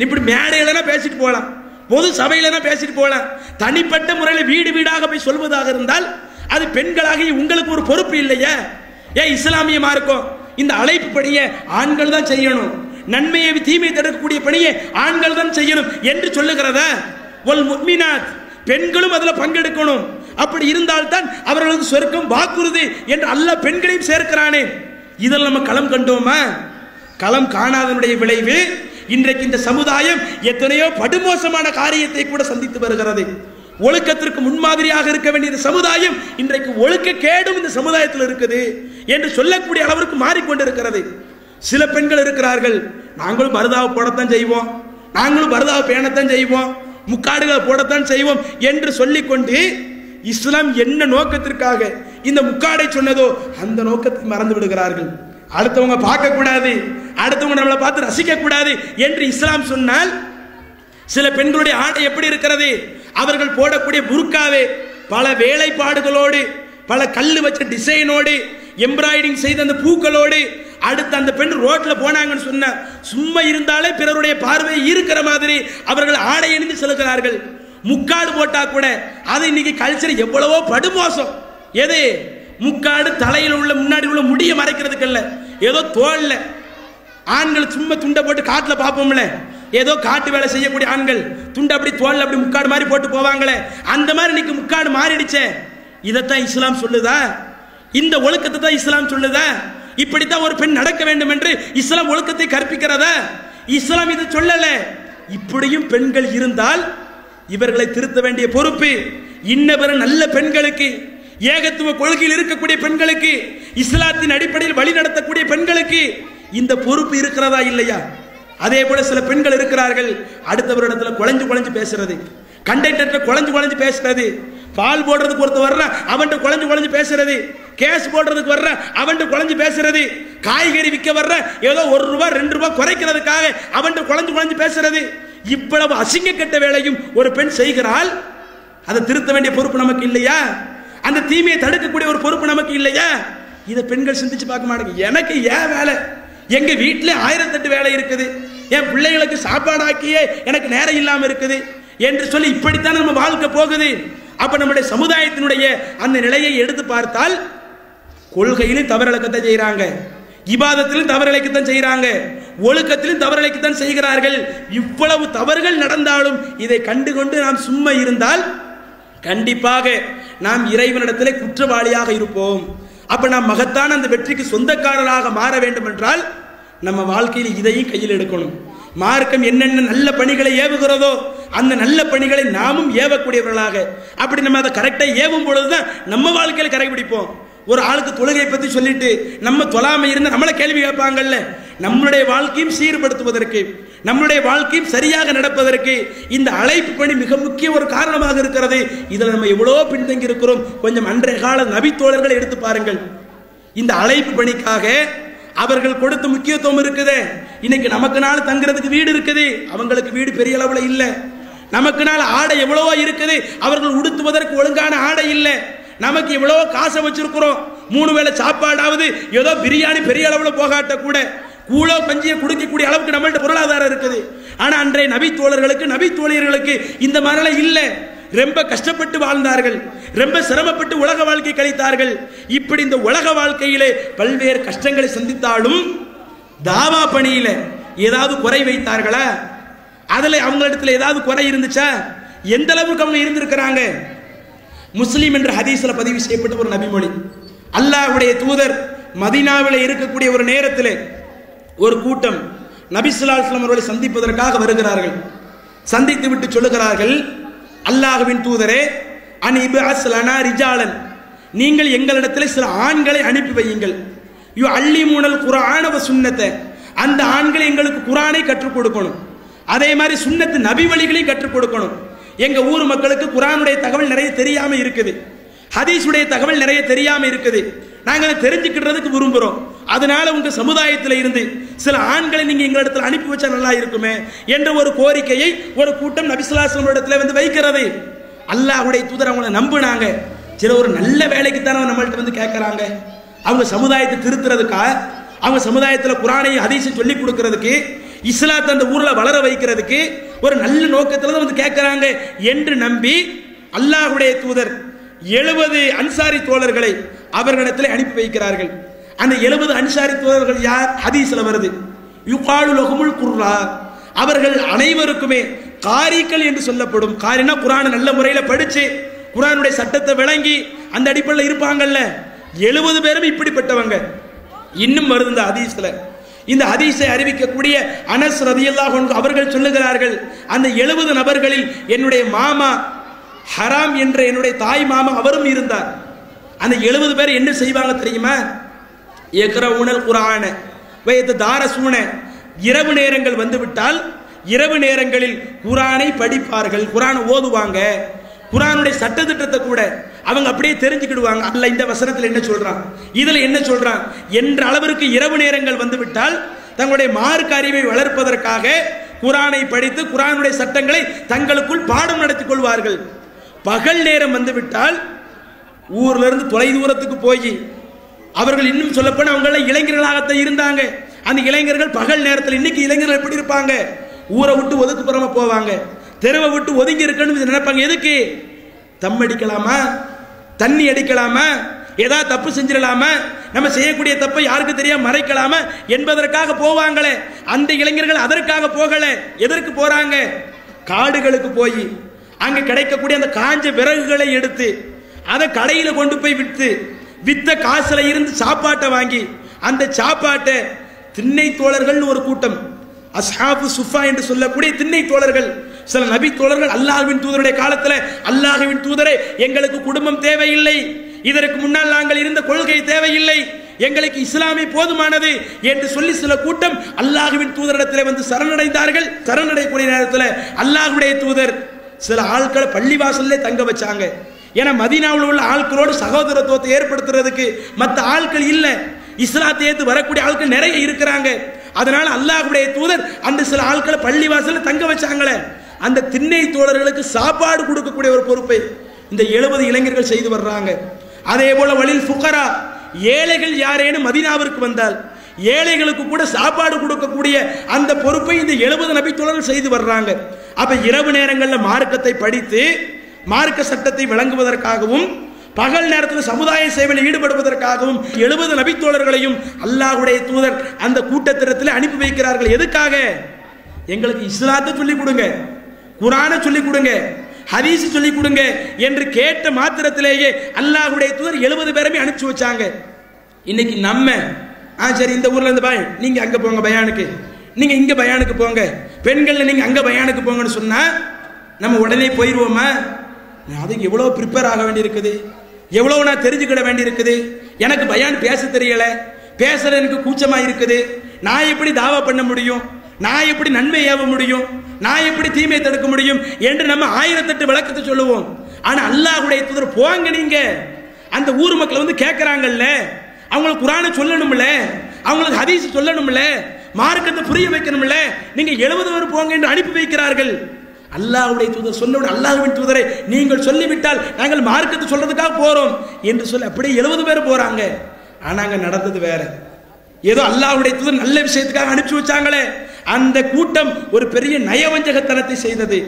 இப்படி மேடையில பேசிட்டு போலாம், பொது சபையில பேசிட்டு போலாம். தனிப்பட்ட முறையில் வீடு வீடாக போய் சொல்வதாக இருந்தால் அது பெண்களாகி உங்களுக்கு ஒரு பொறுப்பு இல்லையா? ஏன் இஸ்லாமிய மார்க்கம் இந்த அழைப்பு பணியை ஆண்கள் தான் செய்யணும், நன்மையை தீமையை தடுக்கக்கூடிய பணியை ஆண்கள் தான் செய்யணும் என்று சொல்லுகிறதா? வல் முஃமினாத், பெண்களும் அதில் பங்கெடுக்கணும். அப்படி இருந்தால்தான் அவர்களுக்கு சொர்க்கம் வாக்குறுதி என்று அல்லாஹ் பெண்களையும் சேர்க்கிறானே. இதில் நம்ம களம் கண்டோமா? களம் காணாதனுடைய விளைவு இன்றைக்கு இந்த சமுதாயம் எத்தனையோ படுமோசமான காரியத்தை கூட சந்தித்து வருகிறது. ஒழுக்கத்திற்கு முன்மாதிரியாக இருக்க வேண்டிய இந்த சமுதாயம் இன்றைக்கு ஒழுக்க கேடும் இந்த சமுதாயத்தில் இருக்குது என்று சொல்லக்கூடிய அளவிற்கு மாறிக்கொண்டிருக்கிறது. சில பெண்கள் இருக்கிறார்கள், நாங்களும் பரதாவை போடத்தான் செய்வோம், நாங்களும் பரதாவை பேணத்தான் செய்வோம், முக்காடுகளை போடத்தான் செய்வோம் என்று சொல்லிக்கொண்டு இஸ்லாம் என்ன நோக்கத்திற்காக இந்த முக்காடை சொன்னதோ அந்த நோக்கத்தை மறந்து விடுகிறார்கள். அடுத்தவங்க பார்க்க கூடாது, அடுத்தவங்க நம்மளை பார்த்து ரசிக்க கூடாது என்று இஸ்லாம் சொன்னால் சில பெண்களுடைய ஆடை எப்படி இருக்கிறது? அவர்கள் போடக்கூடிய புர்காவே பல வேலைப்பாடுகளோடு, பல கல்லு வச்ச டிசைனோடு, எம்ப்ராய்டிங் செய்த அந்த பூக்களோடு, அடுத்து அந்த பெண் ரோட்ல போனாங்கன்னு சொன்ன சும்மா இருந்தாலே பிறருடைய பார்வை இருக்கிற மாதிரி அவர்கள் ஆடை அணிந்து செல்கிறார்கள். முக்காடு போட்டா கூட அது இன்னைக்கு கல்ச்சர் எவ்வளவோ படுமோசம். எது முக்காடு? தலையில் உள்ள முன்னாடி உள்ள முடிய மறைக்கிறதுக்கு இல்ல, ஏதோ தோல்ல ஆண்கள் சும்மா துண்டை போட்டு காட்டுல பார்ப்போம்ல, ஏதோ காட்டு வேலை செய்யக்கூடிய ஆண்கள் துண்டை அப்படி தோல்ல அப்படி முக்காடு மாதிரி போட்டு போவாங்களே, அந்த மாதிரி இன்னைக்கு முக்காடு மாறிடுச்சே. இதைத்தான் இஸ்லாம் சொல்லுதா? இந்த ஒழுக்கத்தை தான் இஸ்லாம் சொல்லுதா? இப்படித்தான் ஒரு பெண் நடக்க வேண்டும் என்று இஸ்லாம் ஒழுக்கத்தை கற்பிக்கிறதா? இஸ்லாம் இதை சொல்லல. இப்படியும் பெண்கள் இருந்தால் இவர்களை திருத்த வேண்டிய பொறுப்பு இன்னவர நல்ல பெண்களுக்கு, ஏகத்துவ கொள்கையில் இருக்கக்கூடிய பெண்களுக்கு, இஸ்லாத்தின் அடிப்படையில் வழி நடத்தக்கூடிய பெண்களுக்கு இந்த பொறுப்பு இருக்கிறதா இல்லையா? அதே போல சில பெண்கள் இருக்கிறார்கள், அடுத்தவரிடத்துல குழஞ்சு குழஞ்சு பேசுறது, கண்டக்டர் குழஞ்சு குழஞ்சு பேசுறது, பால் போடுறதுக்கு ஒருத்தர் வர்ற அவன்கிட்ட குழஞ்சு குழஞ்சு பேசுறது, கேஸ் போடுறதுக்கு வர்ற அவன்கிட்ட குழஞ்சு பேசுறது, காய்கறி விற்க வர்ற ஏதோ ₹1 ₹2 குறைக்கிறதுக்காக அவன்கிட்ட குழஞ்சு குழஞ்சு பேசுறது, இவ்வளவு அசிங்க கெட்ட வேலையும் ஒரு பெண் செய்கிறாள். அதை திருத்த வேண்டிய பொறுப்பு நமக்கு இல்லையா? அந்த தீமையை தடுக்கக்கூடிய ஒரு பொறுப்பு நமக்கு இல்லையா? இதை பெண்கள் சிந்திச்சு பார்க்க மாட்டாங்க. எனக்கு ஏன் வேலை? எங்க வீட்டில் 1008 வேலை இருக்குது, என் பிள்ளைகளுக்கு சாப்பாடு ஆக்கியே எனக்கு நேரம் இல்லாம இருக்குது என்று சொல்லி இப்படித்தான் நம்ம வாழ்க்கை போகுது. அப்ப நம்முடைய சமுதாயத்தினுடைய அந்த நிலையை எடுத்து பார்த்தால் கொள்கையிலும் தவறிழைக்கத்தான் செய்யறாங்க, இபாதத்திலும் தவறிழைக்கத்தான் செய்யறாங்க, ஒழுக்கத்திலும் தவறிழைக்கத்தான் செய்கிறார்கள். இவ்வளவு தவறுகள் நடந்தாலும் இதை கண்டுகொண்டு நாம் சும்மா இருந்தால் கண்டிப்பாக நாம் இறைவனிடத்திலே குற்றவாளியாக இருப்போம். அப்ப நாம் மகத்தான அந்த வெற்றிக்கு சொந்தக்காரராக மாற வேண்டும் என்றால் நம்ம வாழ்க்கையில் இதையும் கையில் எடுக்கணும். மார்க்கம் என்னென்ன நல்ல பணிகளை ஏவுகிறதோ அந்த நல்ல பணிகளை நாமும் ஏவக்கூடியவர்களாக, அப்படி நம்ம அதை கரெக்டா ஏவும் பொழுதுதான் நம்ம வாழ்க்கையில் கடைபிடிப்போம். ஒரு ஆளுக்கு தொழுகை பத்தி சொல்லிட்டு நம்ம தொழாம இருந்து நம்மளை கேள்வி கேட்பாங்கல்ல, நம்மளுடைய வாழ்க்கையும் சீர்படுத்துவதற்கு, நம்மளுடைய வாழ்க்கையும் சரியாக நடப்பதற்கு இந்த அழைப்பு பணி மிக முக்கிய ஒரு காரணமாக இருக்கிறது. இதுல நம்ம எவ்வளவு பின்தங்கி இருக்கிறோம். கொஞ்சம் அன்றைய கால நபித்தோழர்களை எடுத்து பாருங்கள். இந்த அழைப்பு பணிக்காக அவர்கள் கொடுத்த முக்கியத்துவம் இருக்குது. இன்னைக்கு நமக்கு நாள் தங்குறதுக்கு வீடு இருக்குது, அவங்களுக்கு வீடு பெரிய அளவுல இல்ல. நமக்கு நாள் ஆடை எவ்வளவோ இருக்குது, அவர்கள் உடுத்துவதற்கு ஒழுங்கான ஆடை இல்லை. நமக்கு எவ்வளவோ காசை வச்சிருக்கிறோம், 3 வேளை சாப்பாடாவது ஏதோ பிரியாணி பெரிய அளவுல போகாட்ட கூட கூழோ கஞ்சியை குடிக்கக்கூடிய அளவுக்கு நம்மள்ட்ட பொருளாதாரம் இருக்குது. ஆனா அன்றைய நபி தோழர்களுக்கு நபி தோழியர்களுக்கு இந்த மாதிரிலாம் இல்லை. ரொம்ப கஷ்டப்பட்டு வாழ்ந்தார்கள், ரொம்ப சிரமப்பட்டு உலக வாழ்க்கை கழித்தார்கள். இப்படி இந்த உலக வாழ்க்கையிலே பல்வேறு கஷ்டங்களை சந்தித்தாலும் தாவா பணியில ஏதாவது குறை வைத்தார்களா? அதுல அவங்களிடத்துல ஏதாவது குறை இருந்துச்சா? எந்த அளவுக்கு அவங்க இருந்திருக்கிறாங்க? முஸ்லிம் என்ற ஹதீஸ்ல பதிவு செய்யப்பட்ட ஒரு நபிமொழி, அல்லாஹ்வுடைய தூதர் மதீனாவில் இருக்கக்கூடிய ஒரு நேரத்தில் ஒரு கூட்டம் நபி ஸல்லல்லாஹு அலைஹி வஸல்லம் அவர்களை சந்திப்பதற்காக வருகிறார்கள். சந்தித்து விட்டு சொல்லுகிறார்கள், அல்லாஹ்வின் தூதரே, அன் இப்அஸ் லனா ரிஜாலன், நீங்கள் எங்களிடத்தில் சில ஆண்களை அனுப்பி வையுங்கள். யுஅல்லிமுனல் குர்ஆன வ சுன்னத, அந்த ஆண்களை எங்களுக்கு குர்ஆனை கற்றுக் கொடுக்கணும், அதே மாதிரி சுன்னத்து நபி வழிகளையும் கற்றுக் கொடுக்கணும். எங்க ஊர் மக்களுக்கு குர்ஆனுடைய தகவல் நிறைய தெரியாம இருக்குது, ஹதீஸுடைய தகவல் நிறைய தெரியாம இருக்குது, நாங்க அதை தெரிஞ்சுக்கிறதுக்கு விரும்புறோம். அதனால உங்க சமுதாயத்தில் இருந்து சில ஆண்களை நீங்க எங்களிடத்தில் அனுப்பி வச்சா நல்லா இருக்குமே என்ற ஒரு கோரிக்கையை ஒரு கூட்டம் நபி ஸல்லல்லாஹு அலைஹி வஸல்லம் இடத்துல வந்து வைக்கிறது. அல்லாஹ்வுடைய தூதர் அவங்களை நம்பினாங்க. சில ஒரு நல்ல வேலைக்கு தானே நம்மள்ட்ட வந்து கேட்கறாங்க, அவங்க சமுதாயத்தை திருத்துறதுக்கா, அவங்க சமுதாயத்தில் குர்ஆனை ஹதீஸை சொல்லி கொடுக்கிறதுக்கு, இஸ்லாத்தை அந்த ஊர்ல வளர வைக்கிறதுக்கு ஒரு நல்ல நோக்கத்துல தான் வந்து கேட்கிறாங்க என்று நம்பி அல்லாஹ்வுடைய தூதர் 70 அன்சாரி தோழர்களை அவர்களிடத்தில் அனுப்பி வைக்கிறார்கள். அந்த 70 அன்சாரி தோழர்கள் யார்? ஹதீஸ்ல வருது, யுகாலு லஹுமுல் குர்ரா, அவர்கள் அனைவருக்குமே காரிகள் என்று சொல்லப்படும். காரினா குர்ஆனை நல்ல முறையில் படிச்சு குர்ஆனுடைய சட்டத்தை விளங்கி அந்த அடிப்படையில் இருப்பாங்கல்ல. 70 பேரும் இப்படிப்பட்டவங்க. இன்னும் வருது இந்த ஹதீஸ்ல. இந்த ஹதீஸை அறிவிக்கக்கூடிய அனஸ் ரலியல்லாஹு அன்ஹு அவர்கள் சொல்லுகிறார்கள், அந்த 70 நபர்களில் என்னுடைய மாமா ஹராம் என்ற என்னுடைய தாய் மாமா அவரும் இருந்தார். அந்த 70 பேர் என்ன செய்வாங்க தெரியுமா? யக்ரவுனல் குர்ஆன வயததாரசூன, இரவு நேரங்கள் வந்துவிட்டால் இரவு நேரங்களில் குர்ஆனை படிப்பார்கள், குர்ஆனை ஓதுவாங்க. குர்ஆனுடைய சட்டத்திட்டத்தை கூட அவங்க அப்படியே தெரிஞ்சுக்கிடுவாங்க. அல்லாஹ் இந்த வசனத்தில் என்ன சொல்றான், இதுல என்ன சொல்றான் என்ற அளவிற்கு இரவு நேரங்கள் வந்துவிட்டால் தங்களுடைய மார்க்க அறிவை வளர்ப்பதற்காக குர்ஆனை படித்து குர்ஆனுடைய சட்டங்களை தங்களுக்குள் பாடம் நடத்திக் கொள்வார்கள். பகல் நேரம் வந்துவிட்டால் ஊர்ல இருந்து தொலை தூரத்துக்கு போய், அவர்கள் இன்னும் சொல்லப்போன அவங்க இளைஞர்களாகத்தான் இருந்தாங்க. அந்த இளைஞர்கள் பகல் நேரத்தில், இன்னைக்கு இளைஞர்கள் எப்படி இருப்பாங்க, ஊரை விட்டு ஒதுக்குப்புறமா போவாங்க, தெருவை விட்டு ஒதுங்கி இருக்கணும்னு நினைப்பாங்க. எதுக்கு? தம் அடிக்கலாமா, தண்ணி அடிக்கலாமா, ஏதாவது தப்பு செஞ்சிடலாமா, நம்ம செய்யக்கூடிய தப்பை யாருக்கு தெரியாம மறைக்கலாமா என்பதற்காக போவாங்களே. அந்த இளைஞர்கள் அதற்காக போகல. எதற்கு போறாங்க? காடுகளுக்கு போய் அங்க கிடைக்கக்கூடிய அந்த காஞ்ச விறகுகளை எடுத்து அதை கடையில கொண்டு போய் வித்த காசுல இருந்து சாப்பாட்டை வாங்கி அந்த சாப்பாட்டை திண்ணை தோழர்கள் ஒரு கூட்டம், அஸ்ஹாபு சுஃபா என்று சொல்லக்கூடிய திண்ணை தோழர்கள், சில நபி தோழர்கள் அல்லாஹ்வின் தூதருடைய காலத்துல, அல்லாஹ்வின் தூதரே எங்களுக்கு குடும்பம் தேவையில்லை, இதற்கு முன்னால் நாங்கள் இருந்த கொள்கை தேவையில்லை, எங்களுக்கு இஸ்லாமே போதுமானது என்று சொல்லி சில கூட்டம் அல்லாஹ்வின் தூதரிடத்தில் வந்து சரணடைந்தார்கள். சரணடையக்கூடிய நேரத்தில் அல்லாஹ்வுடைய தூதர் சில ஆட்களை பள்ளிவாசல்லே தங்க வச்சாங்க. ஏன்னா மதீனாவில் உள்ள ஆட்களோடு சகோதரத்துவத்தை ஏற்படுத்துறதுக்கு மற்ற ஆட்கள் இல்லை, இஸ்லாத்தை ஏற்று வரக்கூடிய ஆட்கள் நிறைய இருக்கிறாங்க. அதனால அல்லாஹ்வுடைய தூதர் அந்த சில ஆட்களை பள்ளிவாசல்ல தங்க வச்சாங்களே. அந்த திண்ணை தோழர்களுக்கு சாப்பாடு கொடுக்கக்கூடிய ஒரு பொறுப்பை இந்த 70 இளைஞர்கள் செய்து வர்றாங்க. அதே போல வலில் ஃபுகரா, ஏழைகள் யாரேனும் மதீனாவிற்கு வந்தால் ஏழைகளுக்கு கூட சாப்பாடு கொடுக்கக்கூடிய அந்த பொறுப்பை இந்த 70 நபி தோழர்கள் செய்து வர்றாங்க. அப்ப இரவு நேரங்களில் மார்க்கத்தை படித்து மார்க்க சட்டத்தை விளங்குவதற்காகவும் பகல் நேரத்தில் சமுதாய சேவையில் ஈடுபடுவதற்காகவும் 70 நபி தோழர்களையும் அல்லாஹ்வுடைய தூதர் அந்த கூட்டத்திடத்தில் அனுப்பி வைக்கிறார்கள். எதுக்காக? எங்களுக்கு இஸ்லாத்தை சொல்லிக் கொடுங்க, குர்ஆனை சொல்லிக் கொடுங்க, ஹதீஸ் சொல்லிக் கொடுங்க என்று கேட்ட மாத்திரத்திலேயே அல்லாஹ்வுடைய தூதர் 70 பேருமே அனுப்பிச்சு வச்சாங்க. இன்னைக்கு நம்ம சரி இந்த ஊர்ல இருந்து பயான், நீங்க அங்க போங்க பயானுக்கு, நீங்க இங்க பயானுக்கு போங்க, பெண்கள் நீங்க அங்க பயானுக்கு போங்கன்னு சொன்னா நம்ம உடனே போயிடுவோமா? அதுக்கு எவ்வளவு ப்ரிப்பேர் ஆக வேண்டி இருக்குது, எவ்வளவு நான் தெரிஞ்சுக்கிட வேண்டி இருக்குது. எனக்கு பயான் பேச தெரியல, பேசுற எனக்கு கூச்சமா இருக்குது, நான் எப்படி தாவா பண்ண முடியும், நான் எப்படி நன்மை ஏவ முடியும், நான் எப்படி தீமையை தடுக்க முடியும் என்று நம்ம 1008 விளக்கத்தை சொல்லுவோம். ஆனா அல்லாஹ்வுடைய தூதர் போங்க, நீங்க அந்த ஊர் மக்கள் வந்து கேட்கறாங்கல்ல, அவங்களுக்கு குர்ஆனை சொல்லணும்ல, அவங்களுக்கு ஹதீஸ் சொல்லணும்ல, மார்க்கத்தை புரிய வைக்கணும்ல, நீங்க 70 பேர் போங்க என்று அனுப்பி வைக்கிறார்கள். அல்லாஹ்வுடைய தூதர் சொன்னவுடன் அல்லாஹ்வின் தூதரை நீங்கள் சொல்லிவிட்டால் நாங்கள் மார்க்கத்தை சொல்றதுக்காக போறோம் என்று சொல்லி அப்படியே 70 பேர் போறாங்க. ஆனா அங்க நடந்தது வேற. ஏதோ அல்லாஹ்வுடைய தூதர் நல்ல விஷயத்துக்காக அனுப்பிச்சு வச்சாங்களே, அந்த கூட்டம் ஒரு பெரிய நயவஞ்சகத்தனத்தை செய்தது.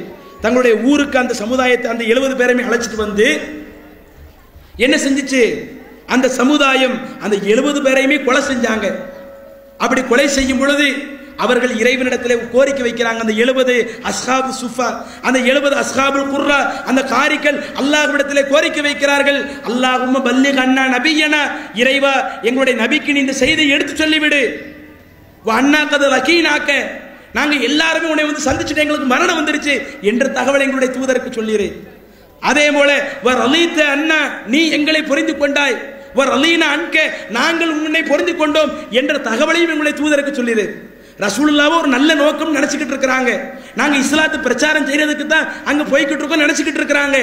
தங்களுடைய ஊருக்கு அந்த சமுதாயத்தை அந்த 70 பேரையுமே அழைச்சிட்டு வந்து என்ன செஞ்சிச்சு? அந்த சமுதாயம் அந்த 70 பேரையுமே கொலை செஞ்சாங்க. அப்படி கொலை செய்யும் பொழுது அவர்கள் இறைவனிடத்தில் கோரிக்கை வைக்கிறாங்க. அந்த 70 அஸ்ஹாபு சுஃபா, அந்த 70 அஸ்ஹாபுல் குர்ரா, அந்த காரிகள் அல்லாஹ்விடத்தில் கோரிக்கை வைக்கிறார்கள். அல்லாஹும்ம பல்லிக் அன்னா நபியனா, இறைவா எங்களுடைய நபிக்கு நீ இந்த செய்தியை எடுத்து சொல்லிவிடு. அண்ணா கத லக்கீனாக்க, நாங்க எல்லாருமே உன்னை வந்து சந்திச்சுட்டு எங்களுக்கு மரணம் வந்துருச்சு என்ற தகவலை எங்களுடைய தூதருக்கு சொல்லிடு. அதே போல வர் அலீத்த அண்ணா, நீ எங்களை புரிந்து கொண்டாய், வர் அலீனா அன்க, நாங்கள் உன்னை புரிந்து கொண்டோம் என்ற தகவலையும் எங்களுடைய தூதருக்கு சொல்லிடு. ரசூலுல்லாஹ் ஒரு நல்ல நோக்கம் நினைச்சுக்கிட்டு இருக்கிறாங்க, நாங்க இஸ்லாத்தை பிரச்சாரம் செய்யறதுக்கு தான் அங்க போய்கிட்டு இருக்கோம் நினைச்சுக்கிட்டு இருக்கிறாங்க.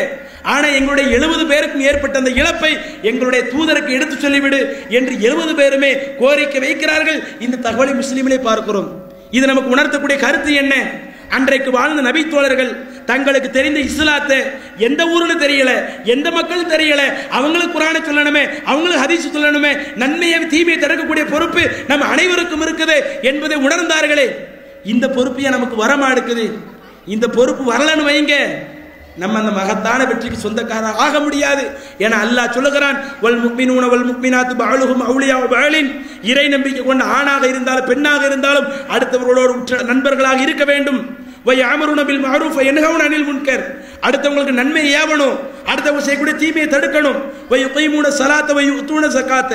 ஆனா எங்களுடைய 70 பேருக்கும் ஏற்பட்ட அந்த இழப்பை எங்களுடைய தூதருக்கு எடுத்து சொல்லிவிடு என்று 70 பேருமே கோரிக்கை வைக்கிறார்கள். இந்த தகவலை முஸ்லிமிலே பார்க்கிறோம். இது நமக்கு உணர்த்தக்கூடிய கருத்து என்ன? அன்றைக்கு வாழ்ந்த நபி தோழர்கள் தங்களுக்கு தெரிந்த இஸ்லாத்தை எந்த ஊர்ல தெரியல, எந்த மக்கள் தெரியல, அவங்களுக்கு குர்ஆனை சொல்லணுமே, அவங்களுக்கு ஹதீஸ் சொல்லணுமே, நன்மையை தீமையை தடுக்கக்கூடிய பொறுப்பு நம்ம அனைவருக்கும் இருக்குது என்பதை உணர்ந்தார்களே. இந்த பொறுப்பையே நமக்கு வரமா இருக்குது. இந்த பொறுப்பு வரலன்னு வைங்க, நம்ம அந்த மகத்தான வெற்றிக்கு சொந்தக்காரர் ஆக முடியாது. ஏன்னா அல்லாஹ் சொல்லுகிறான், வல் முஃமினூன வல் முஃமினாத்து பஅலுஹும் அவுலியா பஅலின், இறை நம்பிக்கை கொண்ட ஆணாக இருந்தாலும் பெண்ணாக இருந்தாலும் அடுத்தவர்களோடு உற்ற நண்பர்களாக இருக்க வேண்டும். வயஅமுருன பில் மஅரூஃப் வயன்ஹவுன அனில் முன்கர், அடுத்தவங்களுக்கு நன்மை ஏவணும், அடுத்தவங்க செய்யக்கூடிய தீமையை தடுக்கணும். வயுகீமுன ஸலாத்த வயுத்தூன ஸகாத்த,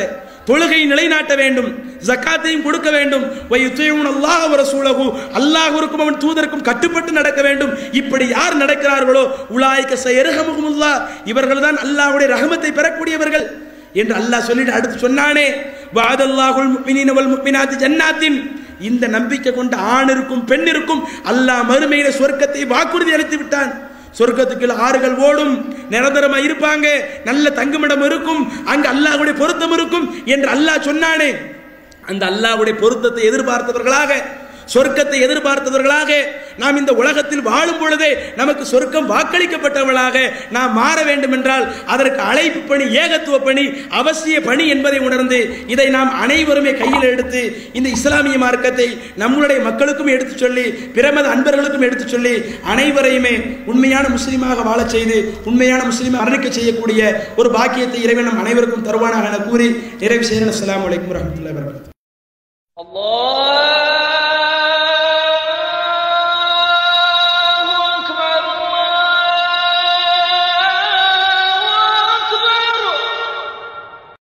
தொழுகையை நிலைநாட்ட வேண்டும், ஜக்காத்தையும் கொடுக்க வேண்டும். வயுதீஉன அல்லாஹ் வ ரசூலஹு, அல்லாஹ்விற்கும் அவன் தூதருக்கும் கட்டுப்பட்டு நடக்க வேண்டும். இப்படி யார் நடக்கிறார்களோ உலாயிக ஸயர்ஹமுஹுமுல்லாஹ், இவர்கள்தான் அல்லாஹ்வுடைய ரஹமத்தை பெறக்கூடியவர்கள் என்று அல்லாஹ் சொல்லிட்டு அடுத்து சொன்னானே, வஅதல்லாஹுல் முஃமினீன வல் முஃமினாத்தி ஜன்னாத்தின், இந்த நம்பிக்கை கொண்ட ஆணிற்கும் பெண்ணிற்கும் அல்லாஹ் மறுமையில சொர்க்கத்தை வாக்குறுதி அளித்து விட்டான். சொர்க்கத்துக்கு ஆறுகள் ஓடும், நிரந்தரமா இருப்பாங்க, நல்ல தங்குமிடம் இருக்கும், அங்கு அல்லாஹ்வுடைய பொருத்தம் இருக்கும் என்று அல்லாஹ் சொன்னானே. அந்த அல்லாஹ்வுடைய பொருத்தத்தை எதிர்பார்த்தவர்களாக, சொர்க்கத்தை எதிர்பார்த்தவர்களாக நாம் இந்த உலகத்தில் வாழும் பொழுதே நமக்கு சொர்க்கம் வாக்களிக்கப்பட்டவர்களாக நாம் மாற வேண்டும் என்றால் அதற்கு அழைப்பு பணி, ஏகத்துவ பணி, அவசிய பணி என்பதை உணர்ந்து இதை நாம் அனைவருமே கையில் எடுத்து இந்த இஸ்லாமிய மார்க்கத்தை நம்முடைய மக்களுக்கும் எடுத்து சொல்லி பிரமத அன்பர்களுக்கும் எடுத்து சொல்லி அனைவரையுமே உண்மையான முஸ்லீமாக வாழச் செய்து உண்மையான முஸ்லீமை அரணிக்க செய்யக்கூடிய ஒரு பாக்கியத்தை இறைவன் நம் அனைவருக்கும் தருவானாக என கூறி நிறைவு செய்கிறேன். அஸ்ஸலாமு அலைக்கும் வரஹ்மத்துல்லாஹி வபரகாத்துஹு.